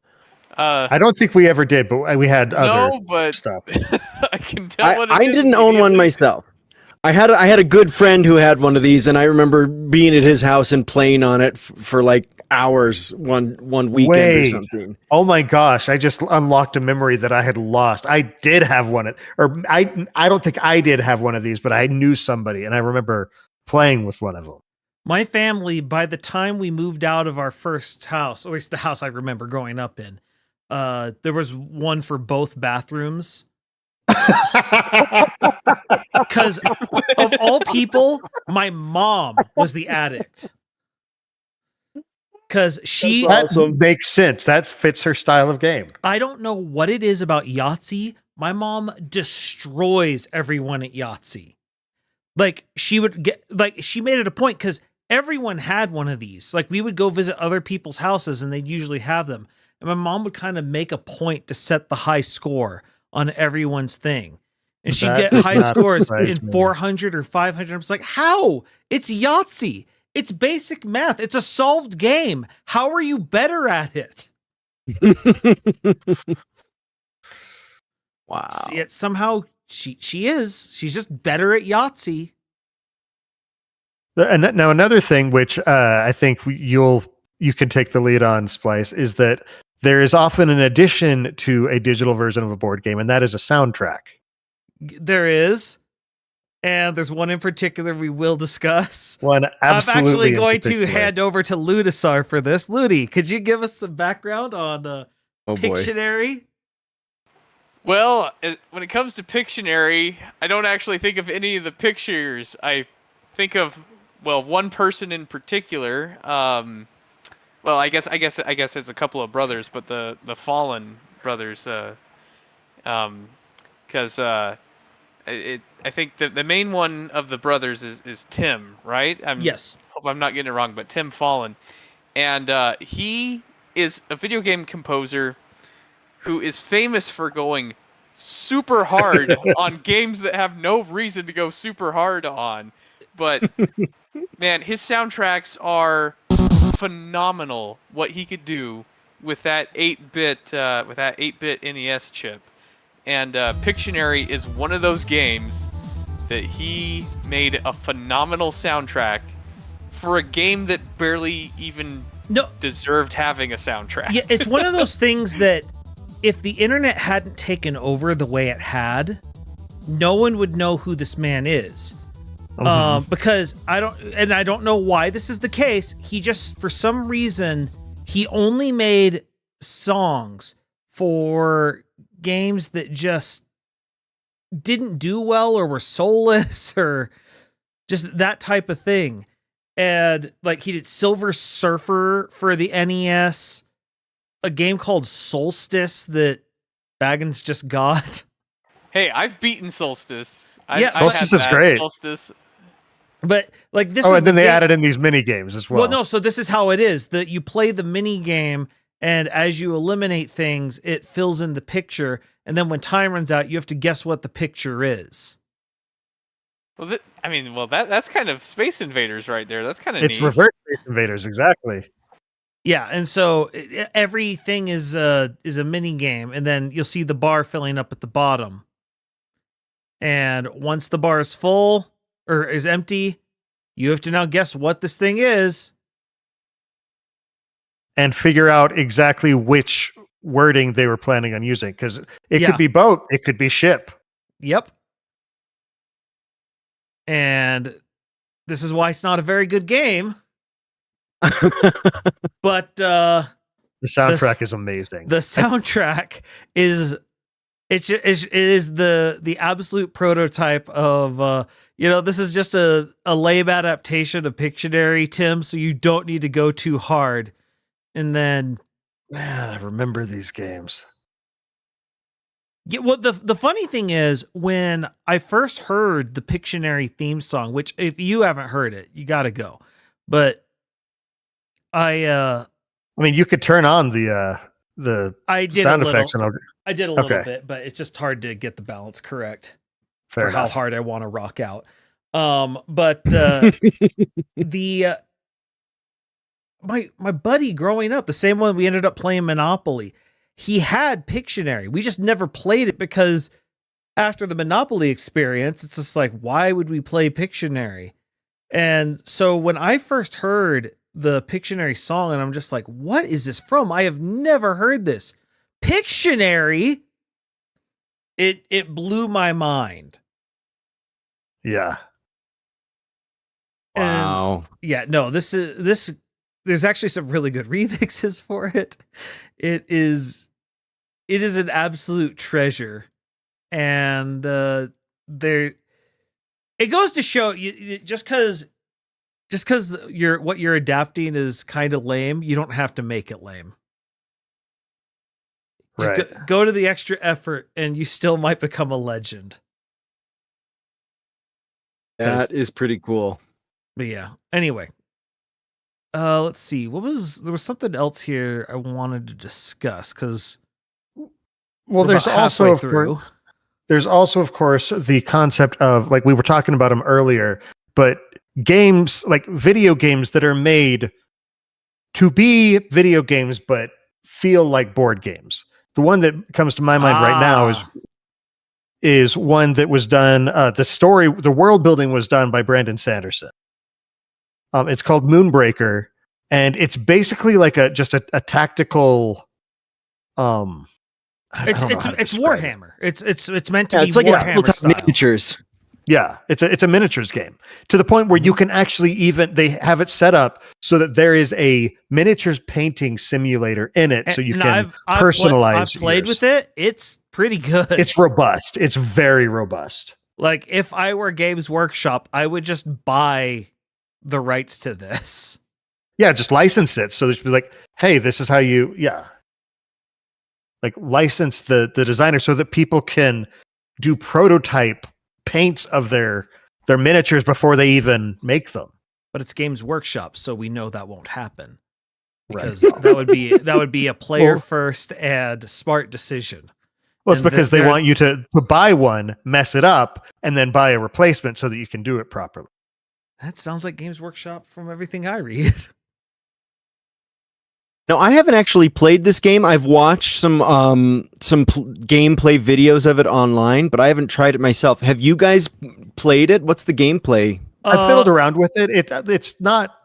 I don't think we ever did, but we had other but stuff. I can tell. I didn't own one myself. I had a good friend who had one of these, and I remember being at his house and playing on it for like hours one weekend or something. Oh my gosh! I just unlocked a memory that I had lost. I did have one, I don't think I did have one of these, but I knew somebody, and I remember playing with one of them. My family, by the time we moved out of our first house, or at least the house I remember growing up in, there was one for both bathrooms. Because of all people, my mom was the addict. because she That's That awesome. makes sense. That fits her style of game. I don't know what it is about Yahtzee. My mom destroys everyone at Yahtzee. Like she would get, like she made it a point because everyone had one of these. Like we would go visit other people's houses and they'd usually have them. And my mom would kind of make a point to set the high score on everyone's thing. And she'd That get does high not scores surprise in me. 400 or 500. I was like, how? It's Yahtzee. It's basic math. It's a solved game. How are you better at it? Wow. Yet somehow she is. She's just better at Yahtzee. And now another thing, which I think you can take the lead on, Splice, is that there is often an addition to a digital version of a board game, and that is a soundtrack. There is. And there's one in particular we will discuss. One absolutely. I'm actually in going to particular. hand over to Ludisar for this. Ludi, could you give us some background on Oh boy. Pictionary? Well, when it comes to Pictionary, I don't actually think of any of the pictures. I think of, well, one person in particular. Well, I guess it's a couple of brothers, but the Fallen brothers. Because I think the main one of the brothers is Tim, right? Yes. Hope I'm not getting it wrong, but Tim Fallen, and he is a video game composer who is famous for going super hard on games that have no reason to go super hard on. But man, his soundtracks are phenomenal. What he could do with that 8-bit NES chip, and Pictionary is one of those games that he made a phenomenal soundtrack for a game that barely even deserved having a soundtrack. Yeah, it's one of those things that if the internet hadn't taken over the way it had, no one would know who this man is. Because I don't know why this is the case. He just, for some reason, he only made songs for games that just didn't do well or were soulless or just that type of thing. And like he did Silver Surfer for the NES, a game called Solstice that Baggins just got. Hey, I've beaten Solstice. Solstice is great. Solstice. But like this Oh, is and then the they game- added in these mini games as well. Well, no, so this is how it is. That you play the mini game, and as you eliminate things, it fills in the picture, and then when time runs out, you have to guess what the picture is. Well, that's kind of Space Invaders right there. That's kind of It's neat. reverse Space Invaders, exactly. Yeah, and so everything is a mini game, and then you'll see the bar filling up at the bottom. And once the bar is full or is empty, you have to now guess what this thing is. And figure out exactly which wording they were planning on using, because it Yeah. could be boat, it could be ship. Yep. And this is why it's not a very good game. But The soundtrack is amazing. the soundtrack is it is the absolute prototype of this is just a lame adaptation of Pictionary, Tim, so you don't need to go too hard. And then Man, I remember these games. yeah, well, the funny thing is when I first heard the Pictionary theme song, which if you haven't heard it, you got to go. But I mean, you could turn on the did sound a little, effects, and I did a little Okay. bit, but it's just hard to get the balance correct fair for how enough. hard I want to rock out. But my buddy growing up, the same one we ended up playing Monopoly, he had Pictionary. We just never played it because after the Monopoly experience, it's just like, why would we play Pictionary? And so when I first heard the Pictionary song, and I'm just like, what is this from? I have never heard this. Pictionary. It blew my mind. Yeah. Wow. Yeah, no, this there's actually some really good remixes for it. It is an absolute treasure. And it goes to show you, just because just because what you're adapting is kind of lame, you don't have to make it lame. Just Right. go to the extra effort, and you still might become a legend. That is pretty cool. But yeah. Anyway, let's see. There was something else here I wanted to discuss because. Well, there's also of course the concept of, like we were talking about them earlier, but games like video games that are made to be video games but feel like board games. The one that comes to my mind right now is one that was done. The world building was done by Brandon Sanderson. It's called Moonbreaker, and it's basically like just a tactical. It's Warhammer. It's meant to be it's like Warhammer style. Miniatures. Yeah, it's a miniatures game, to the point where you can actually they have it set up so that there is a miniatures painting simulator in it, so you can personalize. I've played with it. It's pretty good. It's robust. It's very robust. Like, if I were Games Workshop, I would just buy the rights to this. Yeah, just license it. So there's like, hey, this is how you like license the designer so that people can do prototype paints of their miniatures before they even make them. But it's Games Workshop, so we know that won't happen, because Right. that would be a player first and smart decision. Well, it's because they want you to buy one, mess it up, and then buy a replacement so that you can do it properly. That sounds like Games Workshop from everything I read. No, I haven't actually played this game. I've watched some gameplay videos of it online, but I haven't tried it myself. Have you guys played it? What's the gameplay? I fiddled around with it. It's not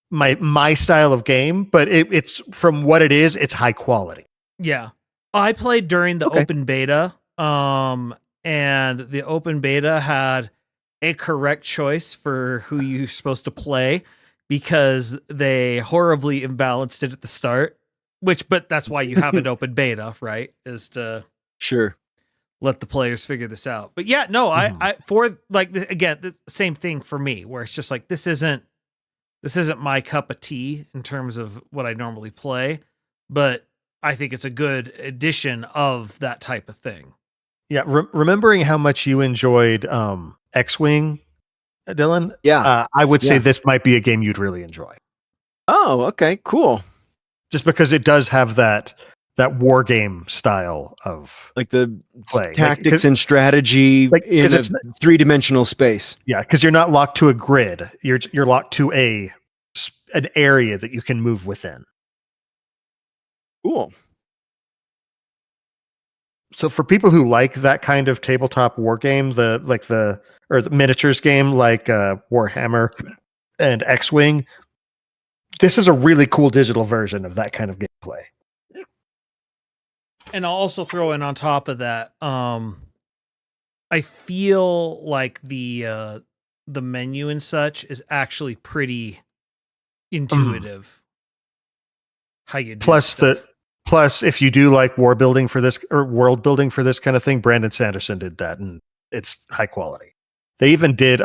my style of game, but it's from what it is, it's high quality. Yeah. I played during the open beta, and the open beta had a correct choice for who you're supposed to play, because they horribly imbalanced it at the start, but that's why you have an open beta, right? Is to let the players figure this out. But yeah, no, I for like, again, the same thing for me, where it's just like, this isn't my cup of tea in terms of what I normally play, but I think it's a good addition of that type of thing. Yeah, remembering how much you enjoyed X-Wing, Dylan. Yeah, I would say this might be a game you'd really enjoy. Oh, okay, cool. Just because it does have that war game style of, like, the play, tactics and strategy in a 3-dimensional space. Yeah, because you're not locked to a grid. You're locked to an area that you can move within. Cool. So for people who like that kind of tabletop war game, the miniatures game like Warhammer and X-Wing, this is a really cool digital version of that kind of gameplay. And I'll also throw in on top of that, I feel like the menu and such is actually pretty intuitive. How you do stuff. Plus, if you do like world building for this kind of thing, Brandon Sanderson did that, and it's high quality. They even did.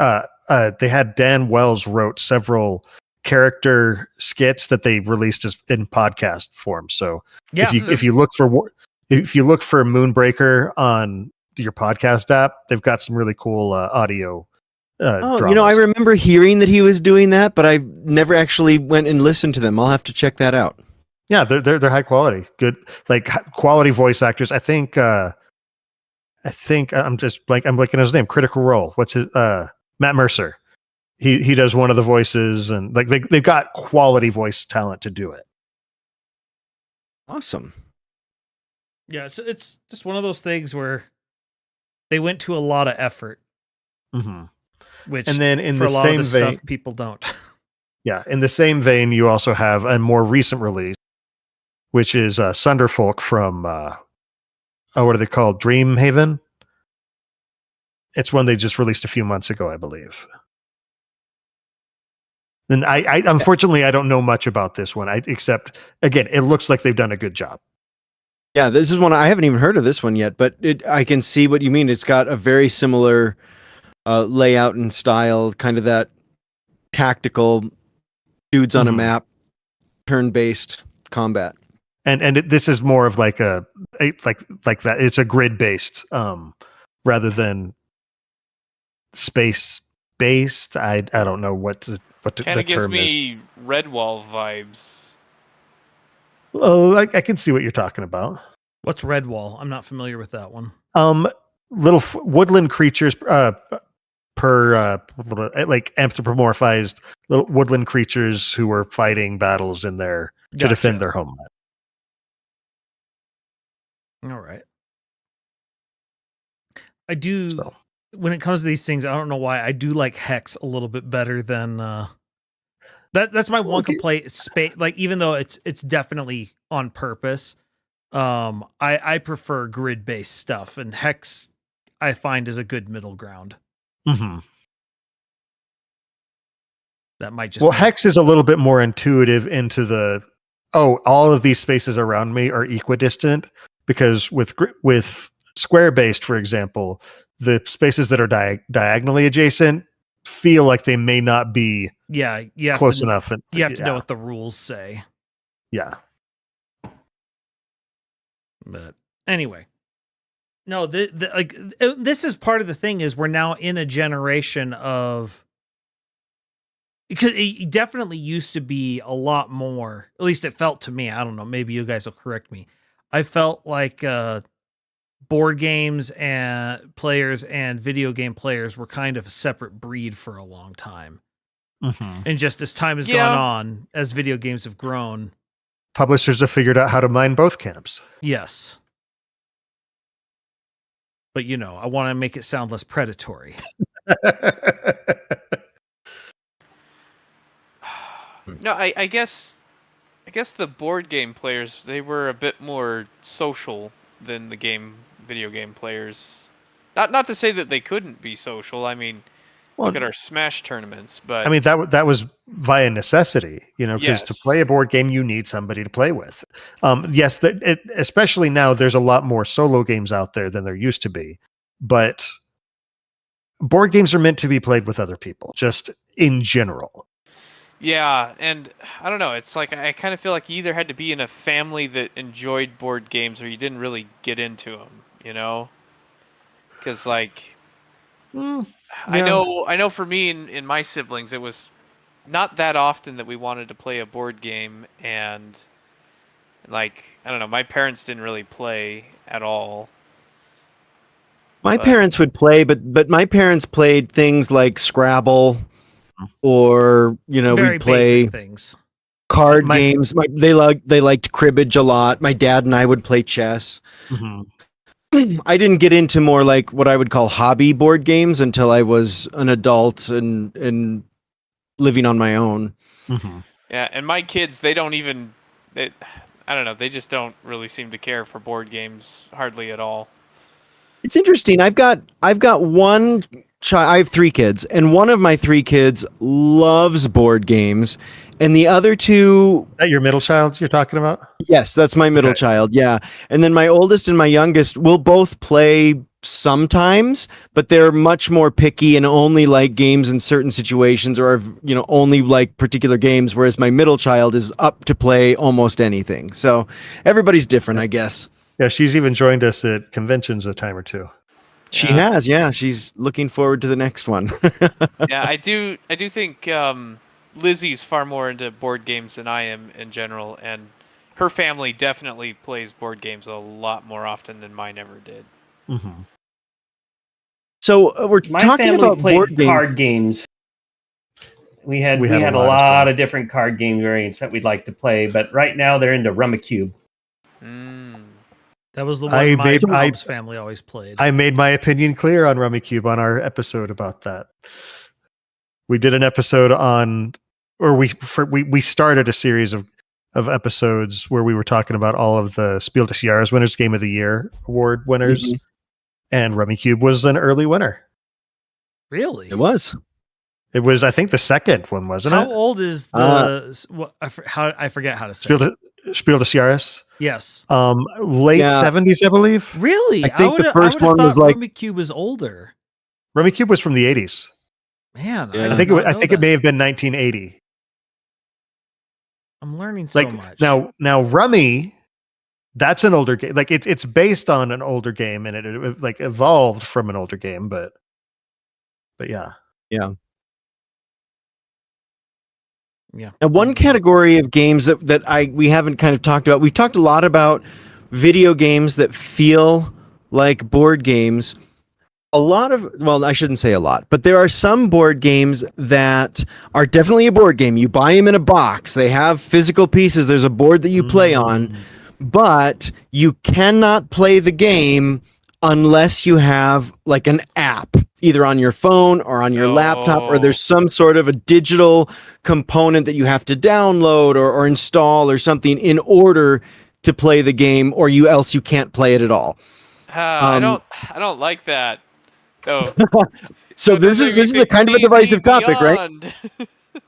They had Dan Wells wrote several character skits that they released in podcast form. So if you look for Moonbreaker on your podcast app, they've got some really cool audio. Dramas. I remember hearing that he was doing that, but I never actually went and listened to them. I'll have to check that out. Yeah, they're high quality, good, like quality voice actors. I think I'm blanking on his name. Critical Role. What's his Matt Mercer. He does one of the voices, and like they've got quality voice talent to do it. Awesome. Yeah, it's just one of those things where they went to a lot of effort. Mm-hmm. Which, and then in for the a lot same of the vein, stuff people don't. Yeah, in the same vein, you also have a more recent release, which is Sunderfolk from what are they called? Dreamhaven. It's one they just released a few months ago, I believe. And I unfortunately I don't know much about this one, except again, it looks like they've done a good job. Yeah, this is one I haven't even heard of this one yet, but I can see what you mean. It's got a very similar layout and style, kind of that tactical dudes on a Mhm. map, turn-based combat. And this is more of like like that. It's a grid based rather than space based. I don't know Kind the of gives term is. me Redwall vibes. Oh, I can see what you're talking about. What's Redwall? I'm not familiar with that one. Little woodland creatures like anthropomorphized little woodland creatures who were fighting battles in there to defend their homeland. All right. I do when it comes to these things, I don't know why I do like Hex a little bit better than that's my one complaint. Like even though it's definitely on purpose, I prefer grid based stuff, and Hex I find is a good middle ground. Mm-hmm. That might just Hex is a little bit more intuitive into the all of these spaces around me are equidistant, because with square based, for example, the spaces that are diagonally adjacent feel like they may not be close enough. And you have to know what the rules say. Yeah. But anyway, no, this is part of the thing is we're now in a generation of, because it definitely used to be a lot more, at least it felt to me. I don't know. Maybe you guys will correct me. I felt like board games and players and video game players were kind of a separate breed for a long time. Mm-hmm. And just as time has gone on, as video games have grown, publishers have figured out how to mine both camps. Yes. But, I want to make it sound less predatory. No, I guess the board game players, they were a bit more social than the video game players. Not to say that they couldn't be social. I mean, look at our Smash tournaments, but I mean that was via necessity, because to play a board game you need somebody to play with. Yes, especially now there's a lot more solo games out there than there used to be, but board games are meant to be played with other people, just in general. Yeah, and I don't know. It's like I kind of feel like you either had to be in a family that enjoyed board games, or you didn't really get into them. Because I know for me and my siblings, it was not that often that we wanted to play a board game, and I don't know, my parents didn't really play at all. My parents would play, but my parents played things like Scrabble, or we'd play things. Card games. They liked cribbage a lot. My dad and I would play chess. Mm-hmm. I didn't get into more like what I would call hobby board games until I was an adult and living on my own. Mm-hmm. Yeah, and my kids, I don't know, they just don't really seem to care for board games hardly at all. It's interesting. I've got one child. I have 3 kids, and one of my 3 kids loves board games, and the other 2. Is that your middle child you're talking about? Yes, that's my middle child. Yeah, and then my oldest and my youngest will both play sometimes, but they're much more picky and only like games in certain situations, or only like particular games. Whereas my middle child is up to play almost anything. So everybody's different, I guess. Yeah, she's even joined us at conventions a time or two. She has, yeah. She's looking forward to the next one. Yeah, I do think Lizzie's far more into board games than I am in general, and her family definitely plays board games a lot more often than mine ever did. Mm-hmm. So we're talking about board card games. We had a lot of different card game variants that we'd like to play, but right now they're into Rummikub. That was the one my mom's family always played. I made my opinion clear on Rummikub on our episode about that. We did an episode we started a series of episodes where we were talking about all of the Spiel des Jahres winners, Game of the Year award winners, mm-hmm. and Rummikub was an early winner. Really? It was. It was, I think, the second one, wasn't it? How old is the? I forget how to say Spiel des Jahres. Yes. Late 70s, I believe. Really? I think the first one was like Rummikub was older. Rummikub was from the 80s. Man, Yeah. I think it may have been 1980. I'm learning so much. Now Rummy, that's an older game. Like it's based on an older game, and it like evolved from an older game, but yeah. Yeah. Yeah. And one category of games that we haven't kind of talked about. We've talked a lot about video games that feel like board games. I shouldn't say a lot, but there are some board games that are definitely a board game. You buy them in a box. They have physical pieces. There's a board that you play on, but you cannot play the game unless you have like an app, either on your phone or on your laptop, or there's some sort of a digital component that you have to download or install or something in order to play the game, or else you can't play it at all. I don't like that. Oh. So this is a kind of a divisive topic, right?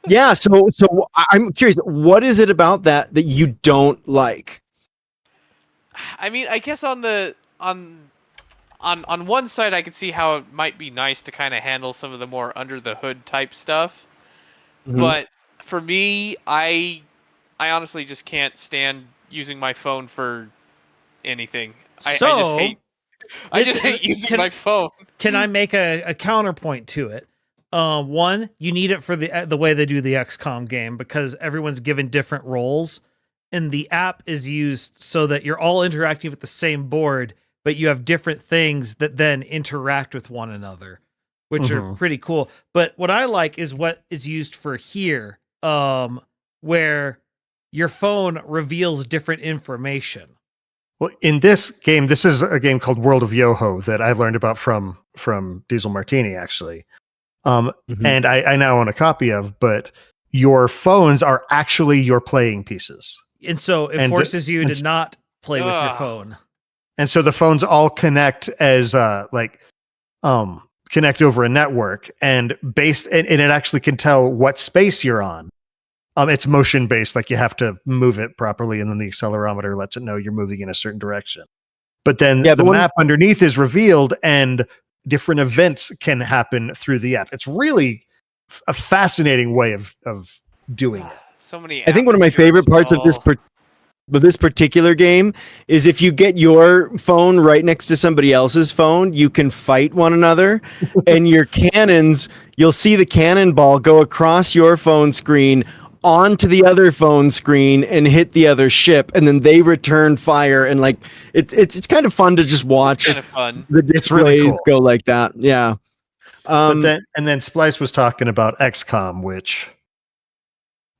Yeah. So I'm curious, what is it about that you don't like? I mean, I guess on one side, I could see how it might be nice to kind of handle some of the more under the hood type stuff, but for me, I honestly just can't stand using my phone for anything. I just hate using my phone. Can I make a counterpoint to it? One, you need it for the way they do the XCOM game, because everyone's given different roles, and the app is used so that you're all interacting with the same board, but you have different things that then interact with one another, which are pretty cool. But what I like is what is used for here, where your phone reveals different information. Well, in this game, this is a game called World of Yoho that I learned about from Diesel Martini, actually. And I now own a copy of, but your phones are actually your playing pieces. And so it forces you to not play with your phone. And so the phones all connect as connect over a network, and it actually can tell what space you're on. It's motion based, like you have to move it properly, and then the accelerometer lets it know you're moving in a certain direction. But then the map underneath is revealed, and different events can happen through the app. It's really a fascinating way of doing it. So many. I think one of my favorite parts of this particular game is if you get your phone right next to somebody else's phone, you can fight one another, and your cannons, you'll see the cannonball go across your phone screen onto the other phone screen and hit the other ship, and then they return fire, and like it's kind of fun to just watch the displays really cool. Go like that. Yeah. But then Splice was talking about XCOM, which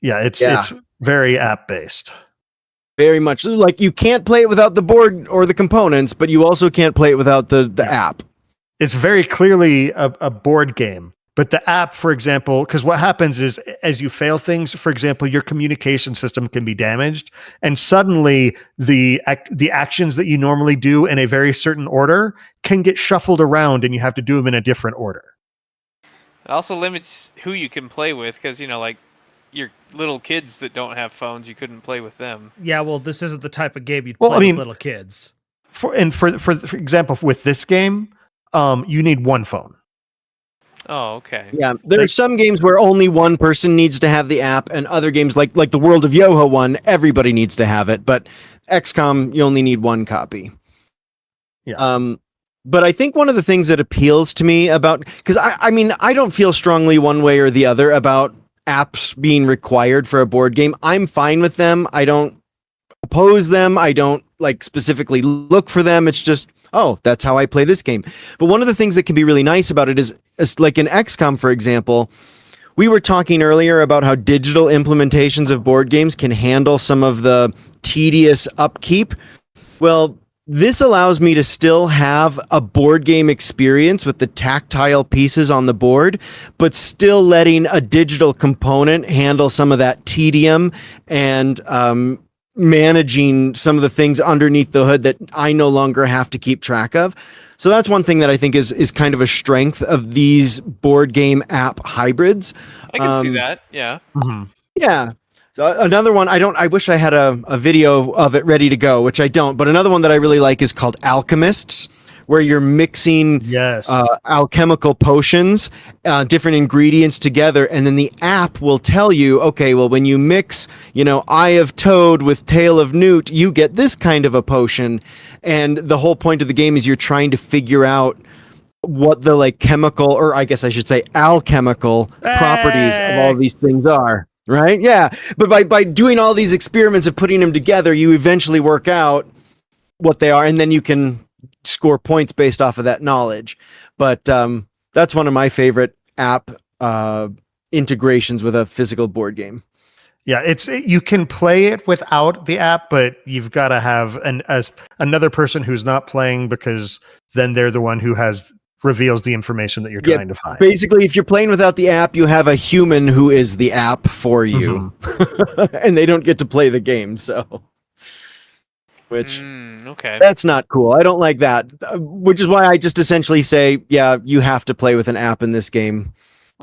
it's very app based. Very much. Like you can't play it without the board or the components, but you also can't play it without the app. It's very clearly a board game. But the app, for example, because what happens is as you fail things, for example, your communication system can be damaged, and suddenly the actions that you normally do in a very certain order can get shuffled around, and you have to do them in a different order. It also limits who you can play with, because like your little kids that don't have phones, you couldn't play with them. Yeah, well, this isn't the type of game you'd play with little kids. For example, with this game, you need one phone. Oh, okay. Yeah, there are some games where only one person needs to have the app, and other games like the World of Yoho one, everybody needs to have it. But XCOM, you only need one copy. Yeah. But I think one of the things that appeals to me about, because I don't feel strongly one way or the other about apps being required for a board game. I'm fine with them. I don't oppose them. I don't specifically look for them. It's just, that's how I play this game. But one of the things that can be really nice about it is like in XCOM, for example, we were talking earlier about how digital implementations of board games can handle some of the tedious upkeep. Well, this allows me to still have a board game experience with the tactile pieces on the board, but still letting a digital component handle some of that tedium and managing some of the things underneath the hood that I no longer have to keep track of. So that's one thing that I think is kind of a strength of these board game app hybrids. I can see that. Yeah. Mm-hmm. Yeah. So another one, I wish I had a video of it ready to go, which I don't, but another one that I really like is called Alchemists, where you're mixing Yes. alchemical potions, different ingredients together, and then the app will tell you, okay, well, when you mix, Eye of Toad with Tail of Newt, you get this kind of a potion. And the whole point of the game is you're trying to figure out what the like chemical, or I guess I should say alchemical properties of all these things are. Right? Yeah. But by doing all these experiments of putting them together, you eventually work out what they are, and then you can score points based off of that knowledge. But that's one of my favorite app integrations with a physical board game. Yeah, you can play it without the app, but you've got to have another person who's not playing, because then they're the one who reveals the information that you're trying to find. Basically, if you're playing without the app, you have a human who is the app for you, and they don't get to play the game. So, which okay, that's not cool. I don't like that. Which is why I just essentially say, yeah, you have to play with an app in this game.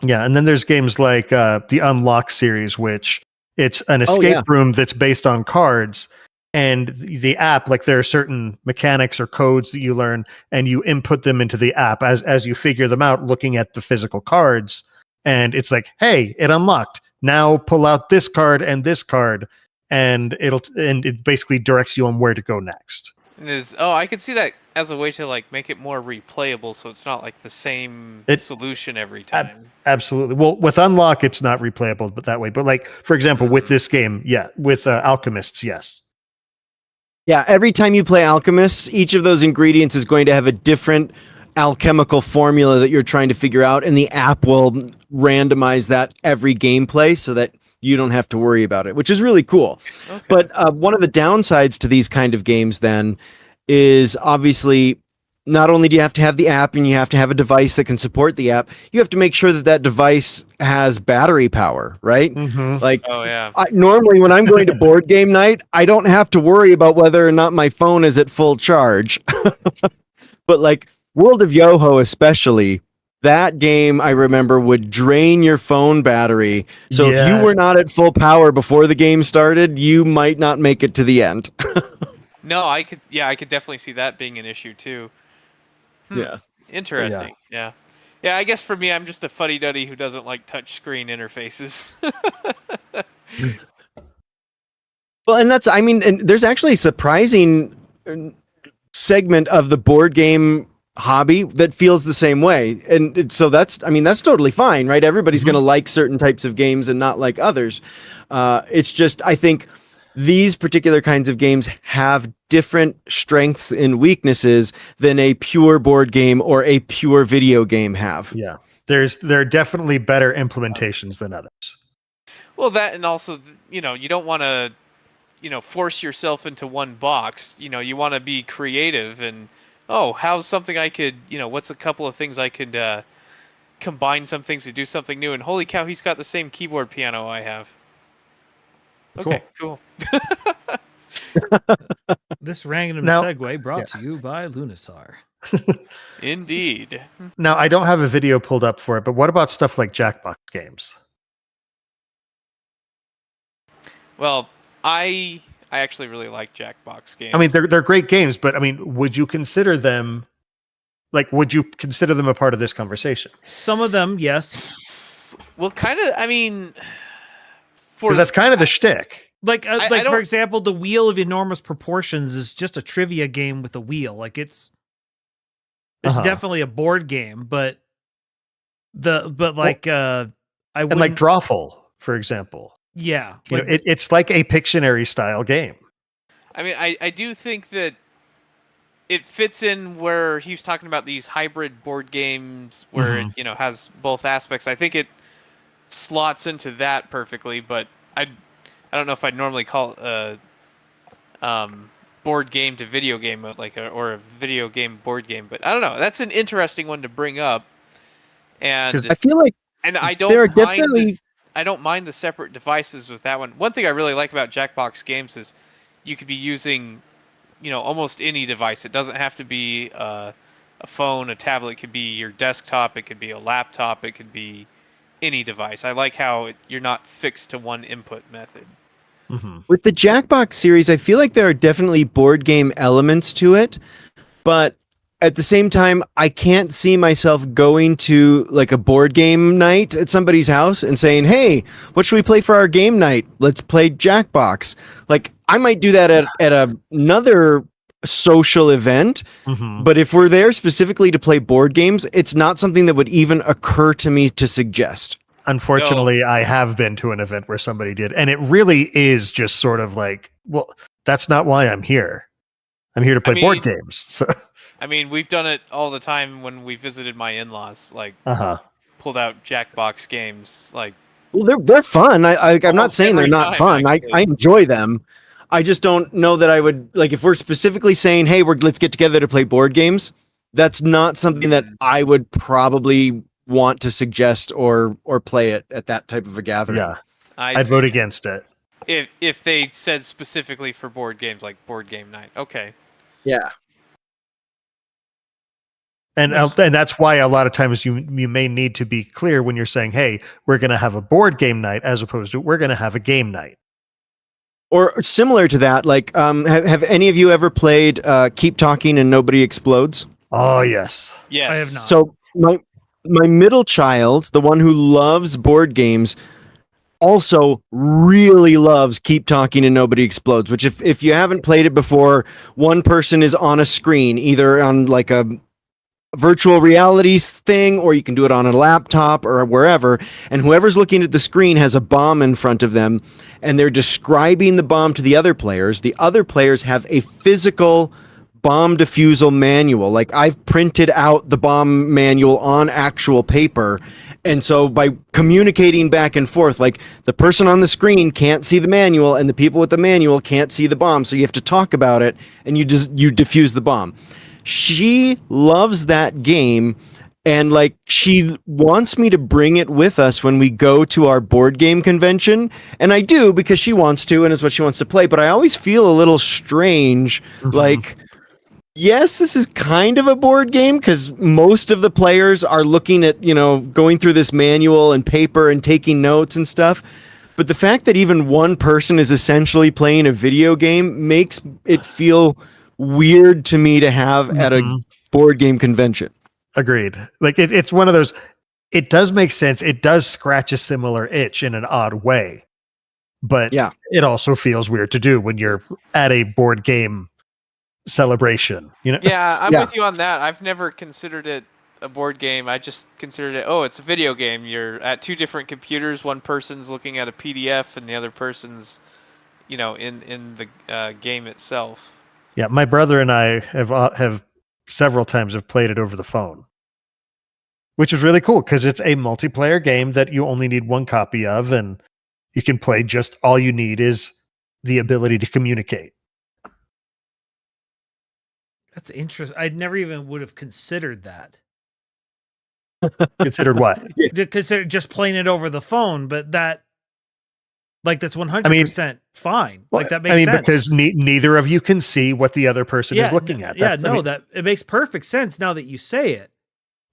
Yeah, and then there's games like the Unlock series, which it's an escape room that's based on cards. And the app, like there are certain mechanics or codes that you learn, and you input them into the app as you figure them out, looking at the physical cards. And it's like, hey, it unlocked. Now pull out this card and this card, and it basically directs you on where to go next. And I could see that as a way to like make it more replayable, so it's not like the same solution every time. Absolutely. Well, with Unlock, it's not replayable, but that way. But like, for example, with this game, with Alchemists, yes. Yeah, every time you play Alchemists, each of those ingredients is going to have a different alchemical formula that you're trying to figure out, and the app will randomize that every gameplay so that you don't have to worry about it, which is really cool. Okay. But one of the downsides to these kind of games then is obviously not only do you have to have the app and you have to have a device that can support the app, you have to make sure that device has battery power, right? Mm-hmm. Like, oh yeah. Normally when I'm going to board game night, I don't have to worry about whether or not my phone is at full charge. But like World of Yoho especially, that game I remember would drain your phone battery. So if you were not at full power before the game started, you might not make it to the end. No, I could definitely see that being an issue too. Yeah. Interesting. Yeah. I guess for me, I'm just a fuddy-duddy who doesn't like touch screen interfaces. Well, and there's actually a surprising segment of the board game hobby that feels the same way. And so that's totally fine, right? Everybody's going to like certain types of games and not like others. It's just, I think these particular kinds of games have different strengths and weaknesses than a pure board game or a pure video game have. Yeah. There are definitely better implementations than others. Well, that, and also, you don't want to, force yourself into one box. You want to be creative and, how's something I could, what's a couple of things I could combine some things to do something new. And holy cow, he's got the same keyboard piano I have. Okay, cool. This random segue brought to you by Lunasar. Indeed. Now, I don't have a video pulled up for it, but what about stuff like Jackbox games? Well, I actually really like Jackbox games. I mean, they're great games, but I mean, would you consider them a part of this conversation? Some of them, yes. Well, kind of. I mean, because that's kind of the shtick. Like for example, the Wheel of Enormous Proportions is just a trivia game with a wheel. Like it's definitely a board game, but like Drawful, for example. Yeah, it's like a Pictionary style game. I mean, I do think that it fits in where he was talking about these hybrid board games where it has both aspects. I think it slots into that perfectly, but I don't know if I'd normally call it a board game to video game, or a video game board game. But I don't know. That's an interesting one to bring up, and I feel like, and I don't mind the separate devices with that one. One thing I really like about Jackbox games is you could be using, almost any device. It doesn't have to be a phone, a tablet. It could be your desktop. It could be a laptop. It could be any device. I like how you're not fixed to one input method. Mm-hmm. With the Jackbox series, I feel like there are definitely board game elements to it, but at the same time, I can't see myself going to like a board game night at somebody's house and saying, "Hey, what should we play for our game night? Let's play Jackbox." Like I might do that at another social event, but if we're there specifically to play board games, it's not something that would even occur to me to suggest. Unfortunately, I have been to an event where somebody did, and it really is just sort of like, well, that's not why I'm here. I'm here to play board games. So. I mean, we've done it all the time when we visited my in-laws. Like, pulled out Jackbox games. Like, well, they're fun. I'm not saying they're not fun. I enjoy them. I just don't know that I would like if we're specifically saying, "Hey, let's get together to play board games." That's not something that I would probably want to suggest or play it at that type of a gathering. Yeah, I'd vote against it. If they said specifically for board games, like board game night, okay. Yeah. And that's why a lot of times you may need to be clear when you're saying, "Hey, we're going to have a board game night," as opposed to "We're going to have a game night." Or similar to that, like, have any of you ever played Keep Talking and Nobody Explodes? Oh yes, yes. I have not. So my middle child, the one who loves board games, also really loves Keep Talking and Nobody Explodes. Which, if you haven't played it before, one person is on a screen, either on like a virtual reality thing, or you can do it on a laptop or wherever, and whoever's looking at the screen has a bomb in front of them, and they're describing the bomb to the other players. The other players have a physical bomb defusal manual. Like, I've printed out the bomb manual on actual paper, and so by communicating back and forth, like, the person on the screen can't see the manual and the people with the manual can't see the bomb, so you have to talk about it, and you defuse the bomb. She loves that game, and like she wants me to bring it with us when we go to our board game convention, and I do because she wants to and it's what she wants to play, but I always feel a little strange. Like, yes, this is kind of a board game because most of the players are looking at, going through this manual and paper and taking notes and stuff, but the fact that even one person is essentially playing a video game makes it feel weird to me to have at a board game convention. Agreed. Like it's one of those, it does make sense. It does scratch a similar itch in an odd way, but yeah, it also feels weird to do when you're at a board game celebration, Yeah, I'm with you on that. I've never considered it a board game. I just considered it, it's a video game. You're at two different computers. One person's looking at a PDF and the other person's, in the game itself. Yeah, my brother and I have several times have played it over the phone, which is really cool because it's a multiplayer game that you only need one copy of, and you can play just all you need is the ability to communicate. That's interesting. I never even would have considered that. Considered what? Consider just playing it over the phone, but that's 100% fine. Like, that makes sense. Because neither of you can see what the other person is looking at. That it makes perfect sense now that you say it.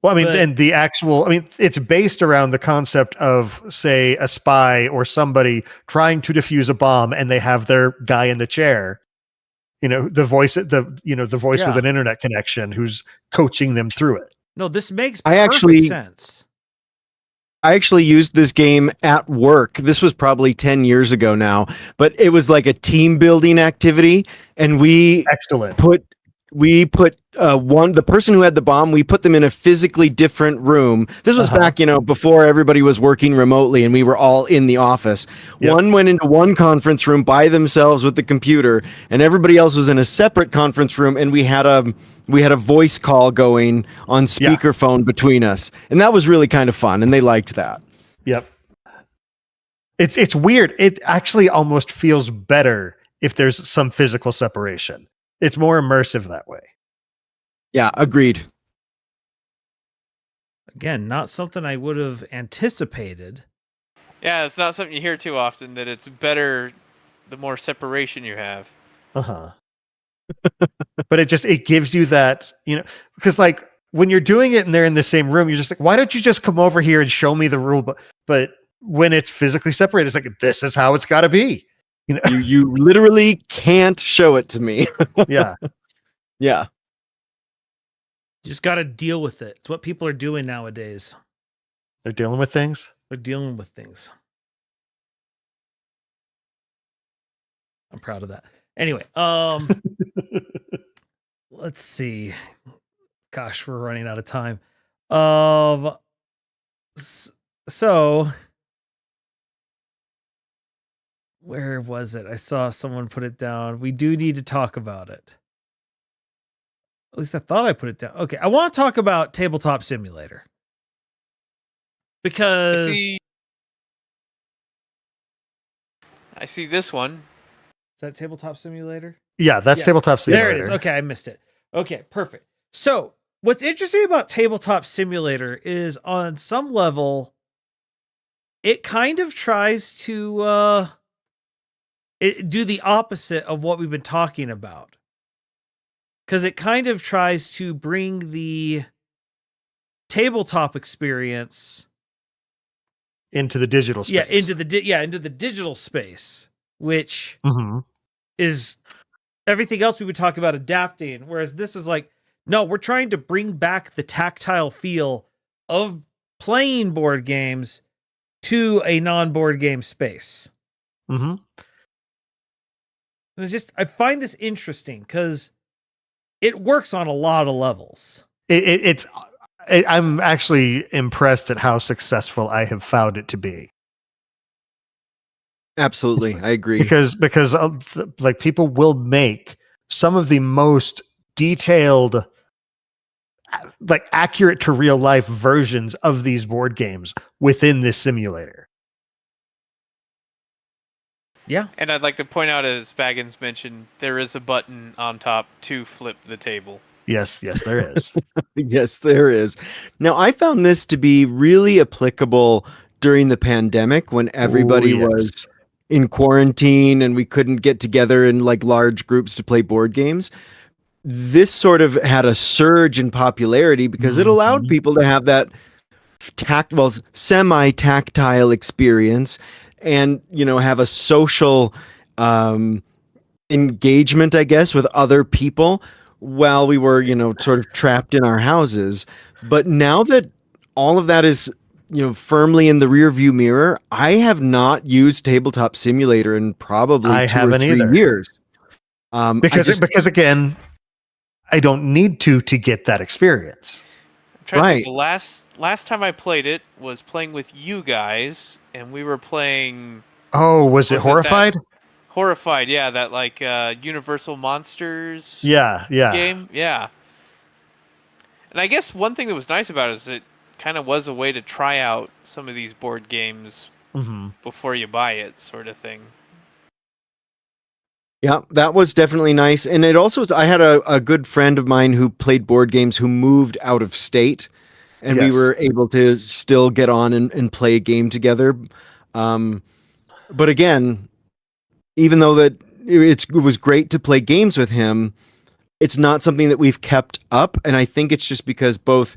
Well, and the actual, it's based around the concept of, say, a spy or somebody trying to defuse a bomb, and they have their guy in the chair, the voice with an internet connection who's coaching them through it. No, this makes perfect sense. I actually used this game at work. This was probably 10 years ago now, but it was like a team building activity. And we put the person who had the bomb, we put them in a physically different room. This was back, before everybody was working remotely and we were all in the office. Yep. One went into one conference room by themselves with the computer, and everybody else was in a separate conference room, and we had a voice call going on speakerphone between us. And that was really kind of fun, and they liked that. Yep. It's weird. It actually almost feels better if there's some physical separation. It's more immersive that way. Yeah, agreed. Again, not something I would have anticipated. Yeah, it's not something you hear too often, that it's better the more separation you have. But it gives you that, because like when you're doing it and they're in the same room, you're just like, why don't you just come over here and show me the rule? But when it's physically separated, it's like, this is how it's got to be. You literally can't show it to me. Yeah. Yeah. You just got to deal with it. It's what people are doing nowadays. They're dealing with things. They're dealing with things. I'm proud of that. Anyway, let's see. Gosh, we're running out of time. So where was it? I saw someone put it down. We do need to talk about it. At least I thought I put it down. Okay, I want to talk about Tabletop Simulator. Because I see this one. Is that Tabletop Simulator? Yeah, that's Yes. Tabletop Simulator. There it is. Okay, I missed it. Okay, perfect. So what's interesting about Tabletop Simulator is on some level, it kind of tries to do the opposite of what we've been talking about. Because it kind of tries to bring the tabletop experience into the digital space. Yeah, into the digital space, which is everything else we would talk about adapting. Whereas this is like, no, we're trying to bring back the tactile feel of playing board games to a non-board game space. Mm-hmm. And it's just, I find this interesting because it works on a lot of levels. I'm actually impressed at how successful I have found it to be. Absolutely, I agree. Because like people will make some of the most detailed, like accurate to real life versions of these board games within this simulator. Yeah. And I'd like to point out, as Baggins mentioned, there is a button on top to flip the table. Yes, there is. Yes, there is. Now, I found this to be really applicable during the pandemic when everybody was in quarantine and we couldn't get together in like large groups to play board games. This sort of had a surge in popularity because it allowed people to have that semi-tactile experience and, you know, have a social engagement, I guess, with other people while we were, you know, sort of trapped in our houses. But now that all of that is, you know, firmly in the rearview mirror, I have not used Tabletop Simulator in probably 2 or 3 years. Because again, I don't need to get that experience. I'm trying to think, the last time I played it was playing with you guys, and we were playing. Oh, was it Horrified? Horrified, yeah, that like Universal Monsters game. Yeah. And I guess one thing that was nice about it is it kind of was a way to try out some of these board games before you buy it, sort of thing. Yeah, that was definitely nice. And it also, I had a good friend of mine who played board games who moved out of state, and we were able to still get on and play a game together. But again, even though that it was great to play games with him, it's not something that we've kept up. And I think it's just because both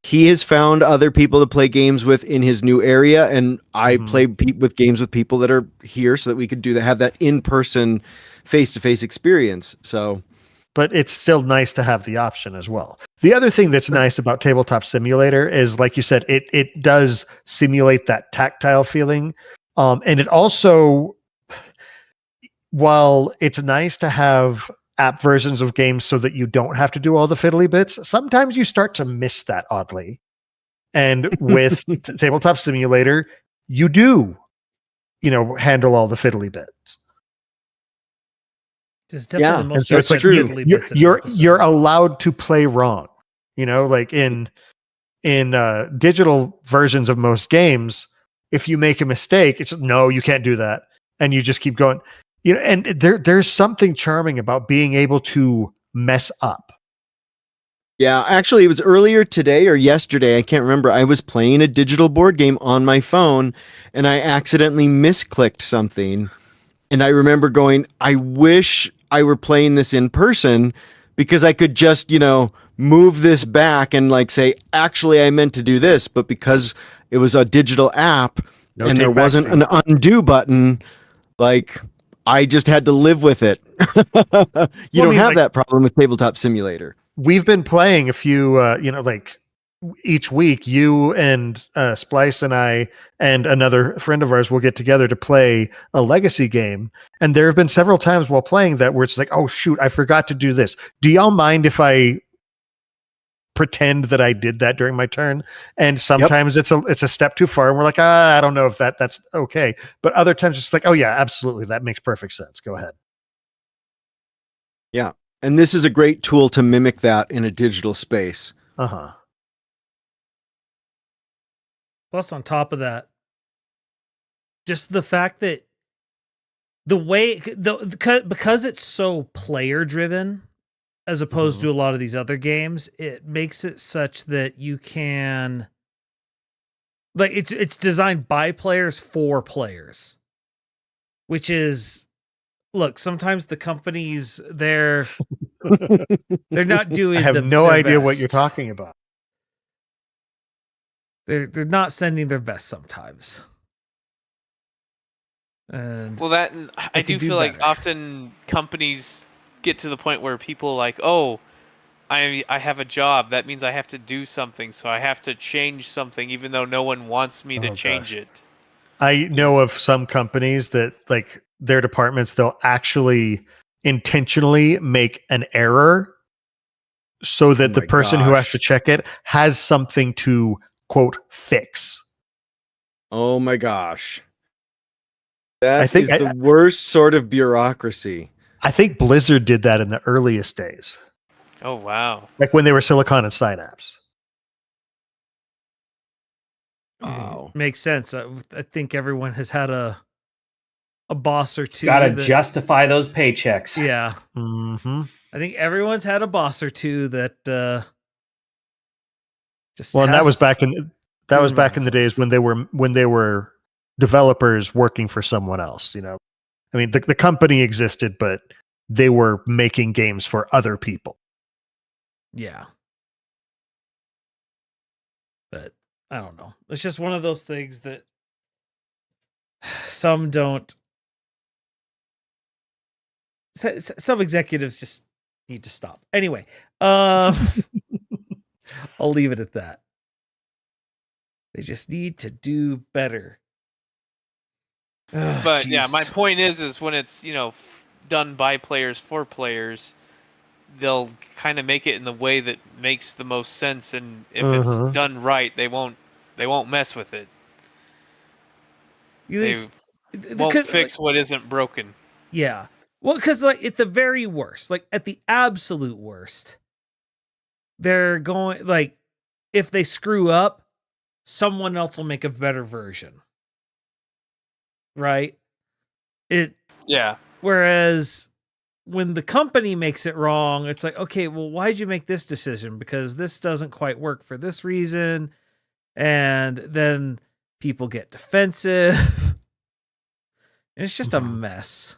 he has found other people to play games with in his new area, and I play with games with people that are here so that we could have that in-person, face-to-face experience. So, but it's still nice to have the option as well. The other thing that's nice about Tabletop Simulator is, like you said, it does simulate that tactile feeling. And it also, while it's nice to have app versions of games so that you don't have to do all the fiddly bits, sometimes you start to miss that, oddly. And with Tabletop Simulator, you do, handle all the fiddly bits. It's definitely the most so it's like fiddly bits in an episode. you're allowed to play wrong. Like in digital versions of most games, if you make a mistake, it's no, you can't do that, and you just keep going. And there's something charming about being able to mess up. Yeah, actually, it was earlier today or yesterday, I can't remember. I was playing a digital board game on my phone, and I accidentally misclicked something. And I remember going, I wish I were playing this in person because I could just, move this back and say, actually, I meant to do this. But because it was a digital app and there wasn't an undo button, I just had to live with it. You don't have that problem with Tabletop Simulator. we've been playing a few, like each week, you and Splice and I and another friend of ours will get together to play a legacy game. And there have been several times while playing that where it's like, oh, shoot, I forgot to do this. Do y'all mind if I pretend that I did that during my turn? And sometimes it's a step too far and we're like, I don't know if that's okay. But other times it's like, oh yeah, absolutely. That makes perfect sense. Go ahead. Yeah. And this is a great tool to mimic that in a digital space. Uh-huh. Plus, on top of that, just the fact that because it's so player driven, as opposed to a lot of these other games, it makes it such that you can, like, it's designed by players for players, which is, look, sometimes the companies they're not doing. I have no idea what you're talking about. They're not sending their best sometimes. And well, that I do feel like often companies get to the point where people like, oh, I have a job. That means I have to do something, so I have to change something, even though no one wants me to change it. I know of some companies that, like, their departments, they'll actually intentionally make an error so that the person who has to check it has something to, quote, fix. Oh my gosh. That is the worst sort of bureaucracy. I think Blizzard did that in the earliest days. Oh, wow. Like when they were Silicon and Synapse. Wow. Makes sense. I think everyone has had a boss or two. Got to justify those paychecks. Yeah. Mm-hmm. I think everyone's had a boss or two that just. Well, and that was back in the days when they were developers working for someone else. I mean, the company existed, but they were making games for other people. Yeah. But I don't know. It's just one of those things that some don't. Some executives just need to stop. Anyway, I'll leave it at that. They just need to do better. But yeah, my point is when it's, done by players for players, they'll kind of make it in the way that makes the most sense, and if it's done right, they won't mess with it. They won't fix what isn't broken. Yeah. Well, because like at the very worst, like at the absolute worst, they're going, like, if they screw up, someone else will make a better version. Right? Yeah. Whereas when the company makes it wrong, it's like, okay, well, why'd you make this decision? Because this doesn't quite work for this reason. And then people get defensive. And it's just a mess.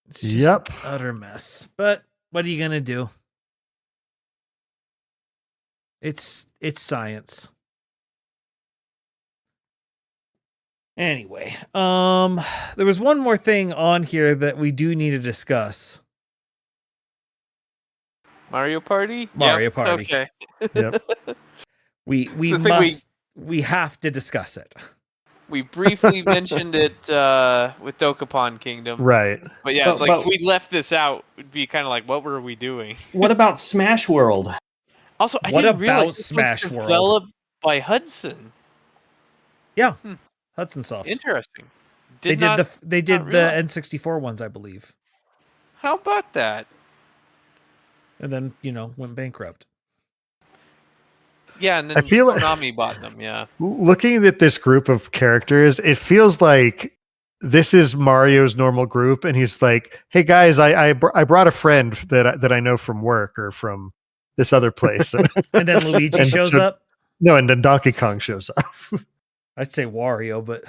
It's just an utter mess. But what are you going to do? It's science. Anyway, there was one more thing on here that we do need to discuss. Mario Party? Mario Party. Okay. Yep. We have to discuss it. We briefly mentioned it with Dokapon Kingdom. Right. But yeah, it's like if we left this out, it'd be kind of like, what were we doing? What about Smash World? Also, I didn't realize this was developed by Hudson. Yeah. Hudson Soft. Interesting. They did the N64 ones, I believe. How about that? And then, went bankrupt. Yeah, and then Konami bought them, yeah. Looking at this group of characters, it feels like this is Mario's normal group, and he's like, hey guys, I brought a friend that I know from work or from this other place. And then Luigi shows up? No, and then Donkey Kong shows up. I'd say Wario, but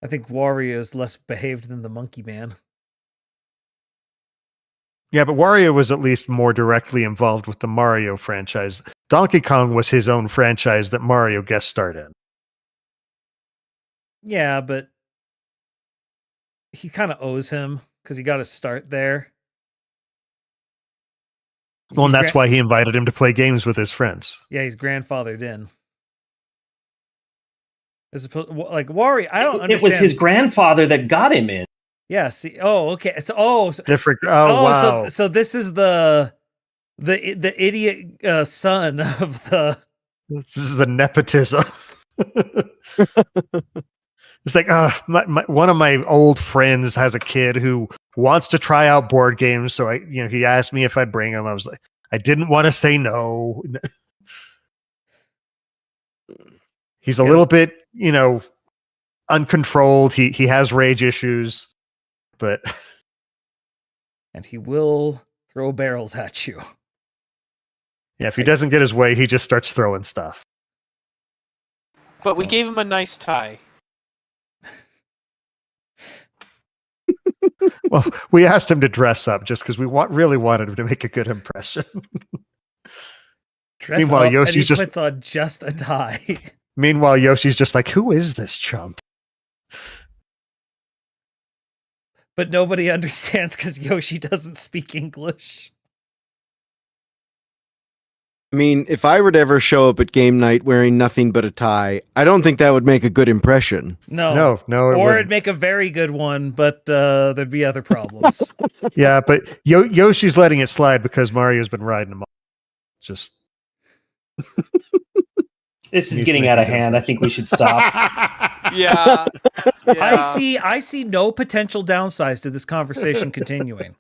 I think Wario is less behaved than the Monkey Man. Yeah, but Wario was at least more directly involved with the Mario franchise. Donkey Kong was his own franchise that Mario guest starred in. Yeah, but he kind of owes him. because he got to start there. Well, and He's that's why he invited him to play games with his friends. Yeah, he's grandfathered in. As opposed, like Wari, I don't understand. It was his grandfather that got him in. Yeah. See. Oh, okay. So, Different. Oh, wow. So this is the idiot son of the. This is the nepotism. It's like, one of my old friends has a kid who wants to try out board games. So he asked me if I'd bring him. I was like, I didn't want to say no. He's a little bit, uncontrolled. He has rage issues, but. And he will throw barrels at you. Yeah, if he doesn't get his way, he just starts throwing stuff. But we gave him a nice tie. Well, we asked him to dress up just because we really wanted him to make a good impression. Meanwhile, Yoshi's just puts on just a tie. Meanwhile, Yoshi's just like, who is this chump? But nobody understands because Yoshi doesn't speak English. I mean, if I were to ever show up at game night wearing nothing but a tie, I don't think that would make a good impression. No. Or it'd make a very good one, but there'd be other problems. Yeah, but Yoshi's letting it slide because Mario's been riding him. Just. This is getting out of hand. I think we should stop. Yeah. I see no potential downsides to this conversation continuing.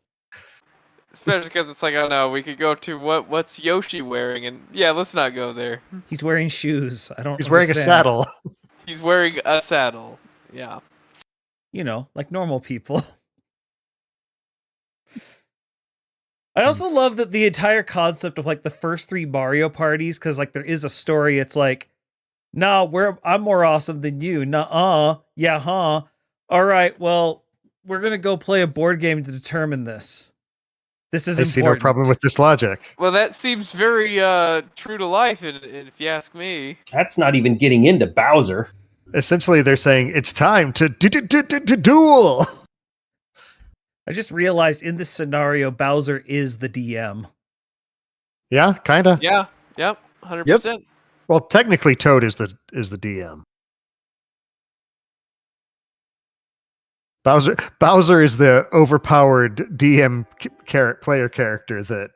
Especially because it's like, oh no, we could go to what's Yoshi wearing, and yeah, let's not go there. He's wearing shoes. He's wearing a saddle. He's wearing a saddle. Yeah. Like normal people. I also love that the entire concept of like the first 3 Mario parties, because like there is a story. It's like, no, I'm more awesome than you. Nuh-uh. Yeah, huh? All right, well, we're gonna go play a board game to determine this. This is important. I see no problem with this logic. Well, that seems very true to life, if you ask me. That's not even getting into Bowser. Essentially, they're saying it's time to duel. I just realized in this scenario, Bowser is the DM. Yeah, kind of. Yeah, yep, 100%. Yep. Well, technically, Toad is the DM. Bowser is the overpowered DM player character that.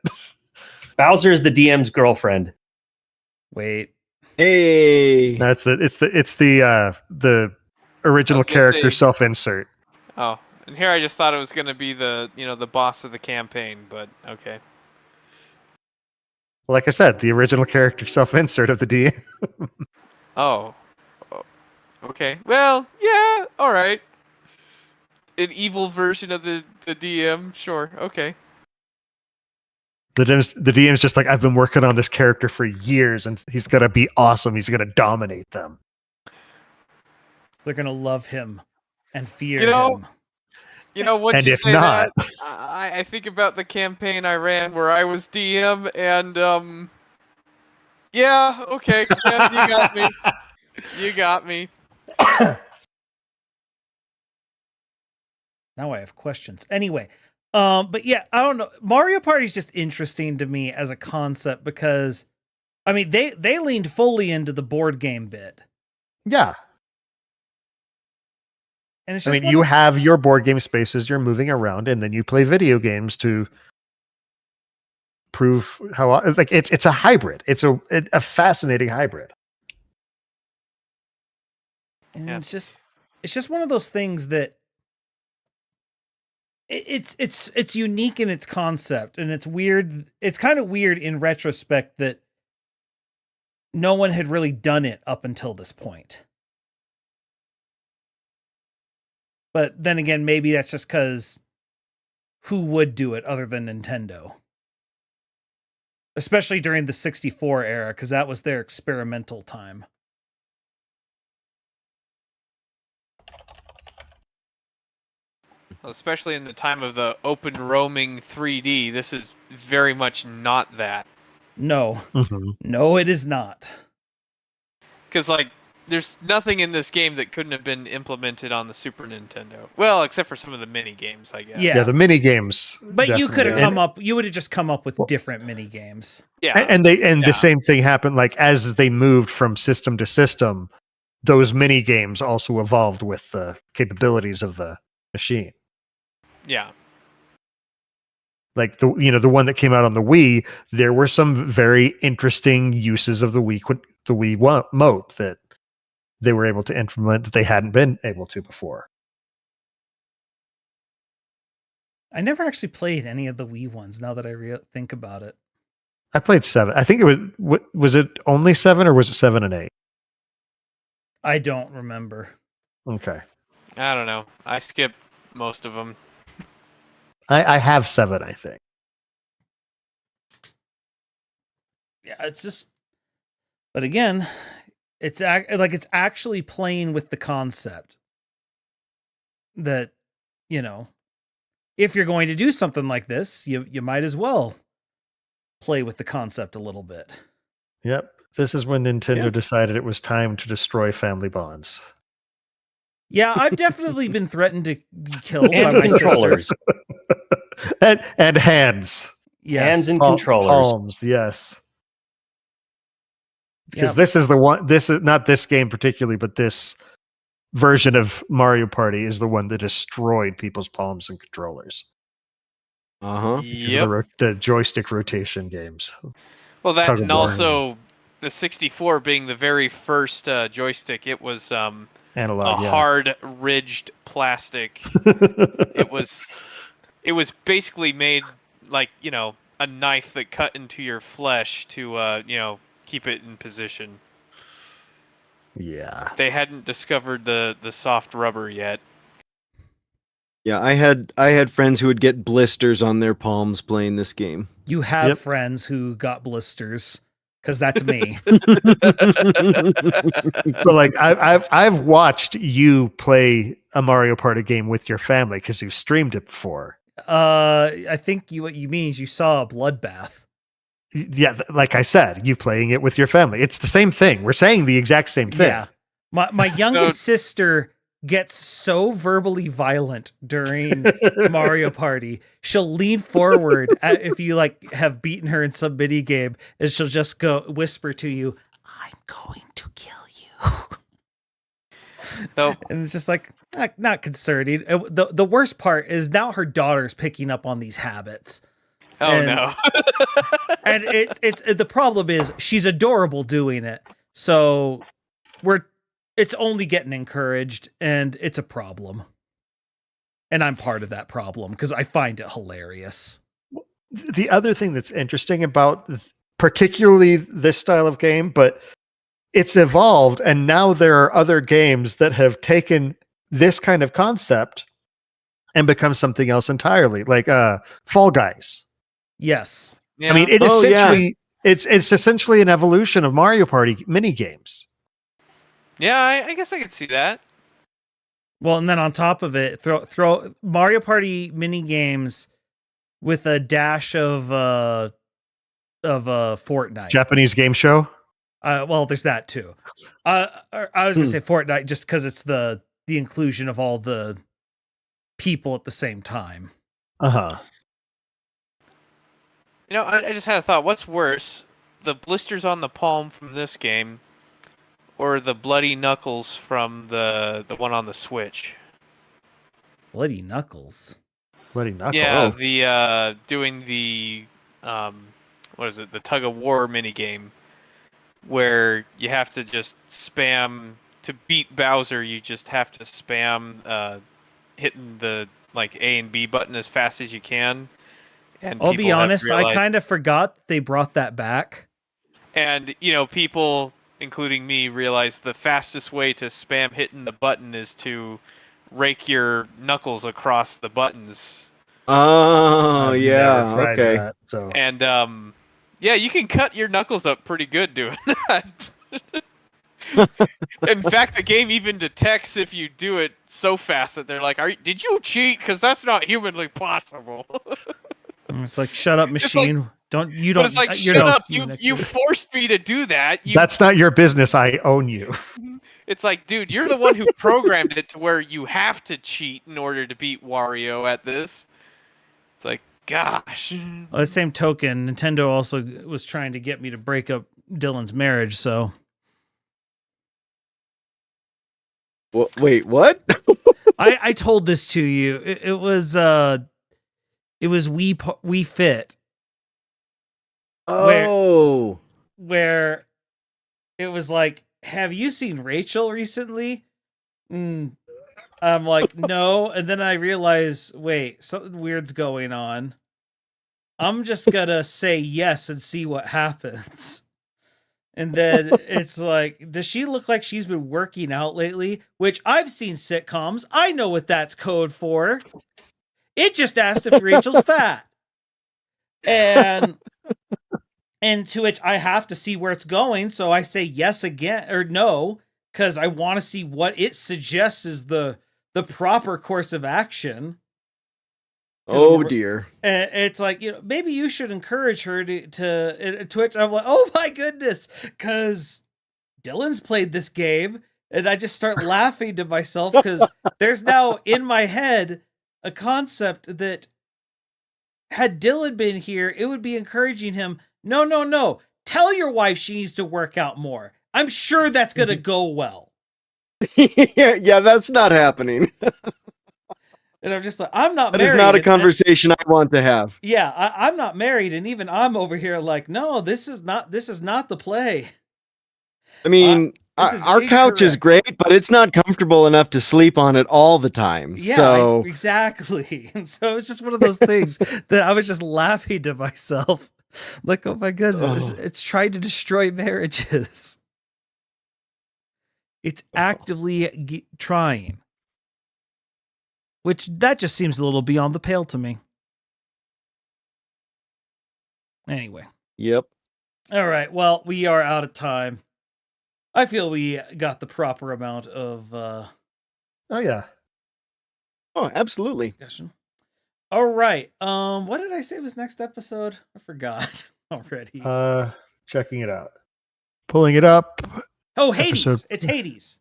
Bowser is the DM's girlfriend. Wait. Hey. It's the original character self-insert. Oh, and here I just thought it was going to be the boss of the campaign, but okay. Like I said, the original character self-insert of the DM. Oh, okay. Well, yeah, all right. An evil version of the DM, sure, okay. The DM's just like, I've been working on this character for years, and he's gonna be awesome. He's gonna dominate them. They're gonna love him and fear him. Once and you if say not, that, I think about the campaign I ran where I was DM, and yeah, okay, yeah, you got me. You got me. Now I have questions. Anyway, but yeah, I don't know. Mario Party is just interesting to me as a concept because, I mean, they leaned fully into the board game bit. Yeah. And it's I just mean, you have your board game spaces you're moving around, and then you play video games to prove how it's like it's a hybrid. It's a fascinating hybrid. And it's just one of those things that it's unique in its concept, and it's weird. It's kind of weird in retrospect that no one had really done it up until this point. But then again, maybe that's just because who would do it other than Nintendo? Especially during the 64 era, because that was their experimental time. Especially in the time of the open roaming 3D, this is very much not that. No. Mm-hmm. No, it is not. Because, like, there's nothing in this game that couldn't have been implemented on the Super Nintendo. Well, except for some of the mini games, I guess. Yeah. Yeah, the mini games. But you could have definitely. you would have just come up with different mini games. Yeah. And Yeah. the same thing happened, like as they moved from system to system, those mini games also evolved with the capabilities of the machine. Yeah. Like the one that came out on the Wii, there were some very interesting uses of the Wii mote that they were able to implement that they hadn't been able to before. I never actually played any of the Wii ones. Now that I think about it, I played 7. I think it was it only 7 or was it 7 and 8? I don't remember. Okay, I don't know. I skipped most of them. I have 7, I think. Yeah, it's just. But again, it's it's actually playing with the concept that, if you're going to do something like this, you might as well play with the concept a little bit. Yep. This is when Nintendo decided it was time to destroy family bonds. Yeah, I've definitely been threatened to be killed by And my controllers. and hands. Yes. Hands and controllers. Palms, yes. Because Yep. this is the one, this is not this game particularly, but this version of Mario Party is the one that destroyed people's palms and controllers. Uh-huh. Because of the joystick rotation games. Well, that Tug of and war. also the 64 being the very first joystick, it was Analog, a yeah. hard ridged plastic. It was basically made like, a knife that cut into your flesh to keep it in position. Yeah. They hadn't discovered the soft rubber yet. Yeah, I had friends who would get blisters on their palms playing this game. You have Yep. friends who got blisters, because that's me. But like I've watched you play a Mario Party game with your family because you've streamed it before. I think what you mean is you saw a bloodbath. Yeah, like I said, you playing it with your family. It's the same thing. We're saying the exact same thing. Yeah. My youngest sister gets so verbally violent during Mario Party. She'll lean forward if you have beaten her in some mini game, and she'll just whisper to you, "I'm going to kill you." So, And it's just not concerning. The worst part is now her daughter's picking up on these habits. no. And it's the problem is she's adorable doing it. So it's only getting encouraged, and it's a problem. And I'm part of that problem because I find it hilarious. The other thing that's interesting about particularly this style of game, but it's evolved, and now there are other games that have taken this kind of concept and become something else entirely, like Fall Guys. Yes. Yeah. I mean, it's essentially an evolution of Mario Party mini games. Yeah, I guess I could see that. Well, and then on top of it, throw Mario Party mini games with a dash of Fortnite. Japanese game show. Well, there's that too. I was gonna say Fortnite just because it's the inclusion of all the people at the same time. Uh-huh. I just had a thought. What's worse, the blisters on the palm from this game, or the bloody knuckles from the one on the Switch? Bloody knuckles. Bloody knuckles. Yeah, the doing the what is it? The tug of war mini game, where you have to just spam to beat Bowser. You just have to spam hitting the A and B button as fast as you can. And I'll be honest, I realized, kind of forgot they brought that back. and people, including me, realize the fastest way to spam hitting the button is to rake your knuckles across the buttons. Oh, I've yeah. never tried Okay. that, so And yeah, you can cut your knuckles up pretty good doing that. In fact, the game even detects if you do it so fast that they're like, "Did you cheat? Because that's not humanly possible." And it's like, shut up, machine. But it's like, you're shut no up! human You forced me to do that. that's not your business. I own you. It's like, dude, you're the one who programmed it to where you have to cheat in order to beat Wario at this. It's like, gosh. Well, the same token, Nintendo also was trying to get me to break up Dylan's marriage, so. Wait, what? I told this to you. It was Wii Fit. Oh. Where it was like, have you seen Rachel recently? I'm like, no. And then I realize, wait, something weird's going on. I'm just gonna say yes and see what happens. And then it's like, does she look like she's been working out lately? Which I've seen sitcoms. I know what that's code for. It just asked if Rachel's fat. And to which I have to see where it's going. So I say yes again or no, because I want to see what it suggests is the proper course of action. Oh dear. And it's like, maybe you should encourage her to Twitch. I'm like, oh my goodness, because Dylan's played this game, and I just start laughing to myself because there's now in my head a concept that had Dylan been here, it would be encouraging him. No. Tell your wife she needs to work out more. I'm sure that's gonna go well. Yeah, that's not happening. And I'm just like, I'm not That married. is not a conversation I want to have. Yeah, I'm not married, and even I'm over here like, no, this is not the play. I mean, our couch is great, but it's not comfortable enough to sleep on it all the time. Yeah, so exactly. And so it's just one of those things that I was just laughing to myself. Like, oh my goodness, it's trying to destroy marriages. It's actively trying. Which, that just seems a little beyond the pale to me. Anyway. Yep. All right. Well, we are out of time. I feel we got the proper amount of Oh yeah. Oh, absolutely. discussion. All right. What did I say was next episode? I forgot already. Checking it out. Pulling it up. Oh, Hades. episode- It's Hades.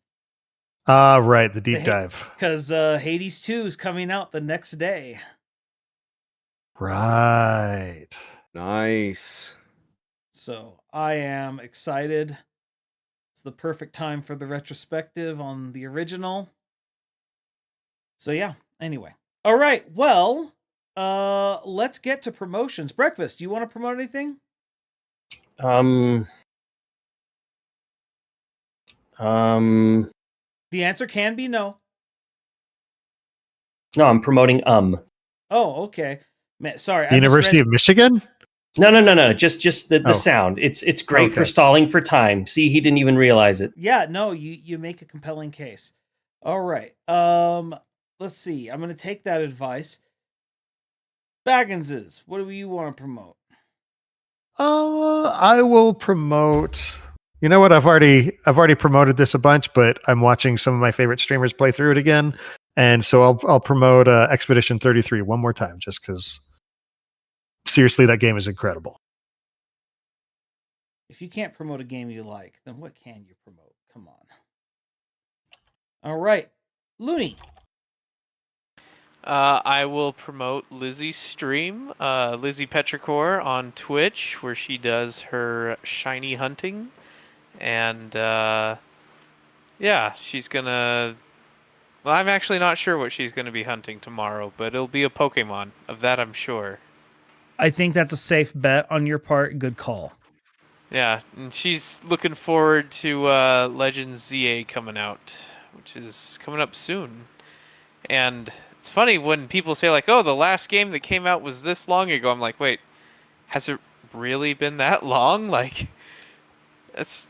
Right, the deep dive. Because Hades 2 is coming out the next day. Right. Nice. So I am excited. It's the perfect time for the retrospective on the original. So yeah, anyway. All right, well, let's get to promotions. Breakfast, do you want to promote anything? The answer can be no. No, I'm promoting Oh, okay. Man, sorry. The University of Michigan? No. Just the sound. It's great for stalling for time. See, he didn't even realize it. Yeah, no, you make a compelling case. All right. Let's see. I'm gonna take that advice. Bagginses, what do you want to promote? I will promote. You know what? I've already promoted this a bunch, but I'm watching some of my favorite streamers play through it again, and so I'll promote Expedition 33 one more time, just because. Seriously, that game is incredible. If you can't promote a game you like, then what can you promote? Come on. All right, Looney. I will promote Lizzie's stream, Lizzie Petrichor on Twitch, where she does her shiny hunting. And, yeah, she's gonna... Well, I'm actually not sure what she's gonna be hunting tomorrow, but it'll be a Pokemon. Of that, I'm sure. I think that's a safe bet on your part. Good call. Yeah, and she's looking forward to Legends ZA coming out, which is coming up soon. And it's funny when people say, like, oh, the last game that came out was this long ago. I'm like, wait, has it really been that long? Like, it's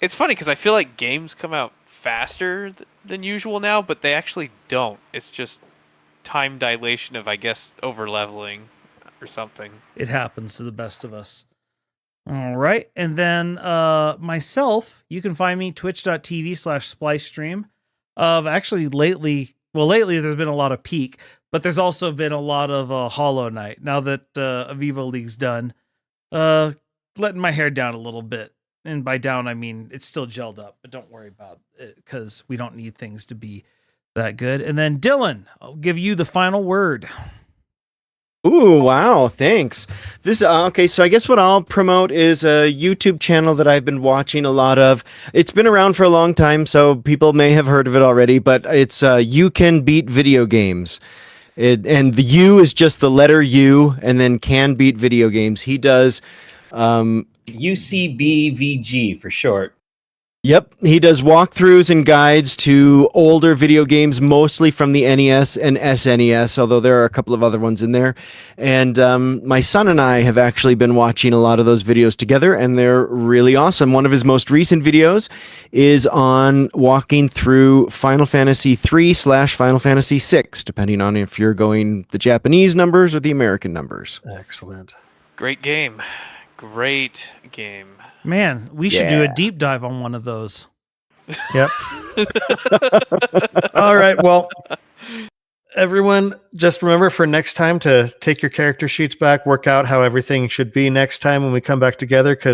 funny because I feel like games come out faster than usual now, but they actually don't. It's just time dilation of, I guess, over-leveling or something. It happens to the best of us. All right. And then myself, you can find me twitch.tv/splicestream. Actually, lately there's been a lot of Peak, but there's also been a lot of Hollow Knight. Now that Avivo League's done, letting my hair down a little bit. And by down, I mean it's still gelled up, but don't worry about it because we don't need things to be that good. And then Dylan, I'll give you the final word. Ooh, wow, thanks. This okay, so I guess what I'll promote is a YouTube channel that I've been watching a lot of. It's been around for a long time, so people may have heard of it already, but it's You Can Beat Video Games. And the U is just the letter U, and then Can Beat Video Games. He does UCBVG for short. Yep, he does walkthroughs and guides to older video games, mostly from the NES and SNES, although there are a couple of other ones in there. And my son and I have actually been watching a lot of those videos together, and they're really awesome. One of his most recent videos is on walking through Final Fantasy 3/Final Fantasy 6, depending on if you're going the Japanese numbers or the American numbers. Excellent. Great game. Great game. Man, we should do a deep dive on one of those. Yep. All right. Well, everyone, just remember for next time to take your character sheets back, work out how everything should be next time when we come back together, because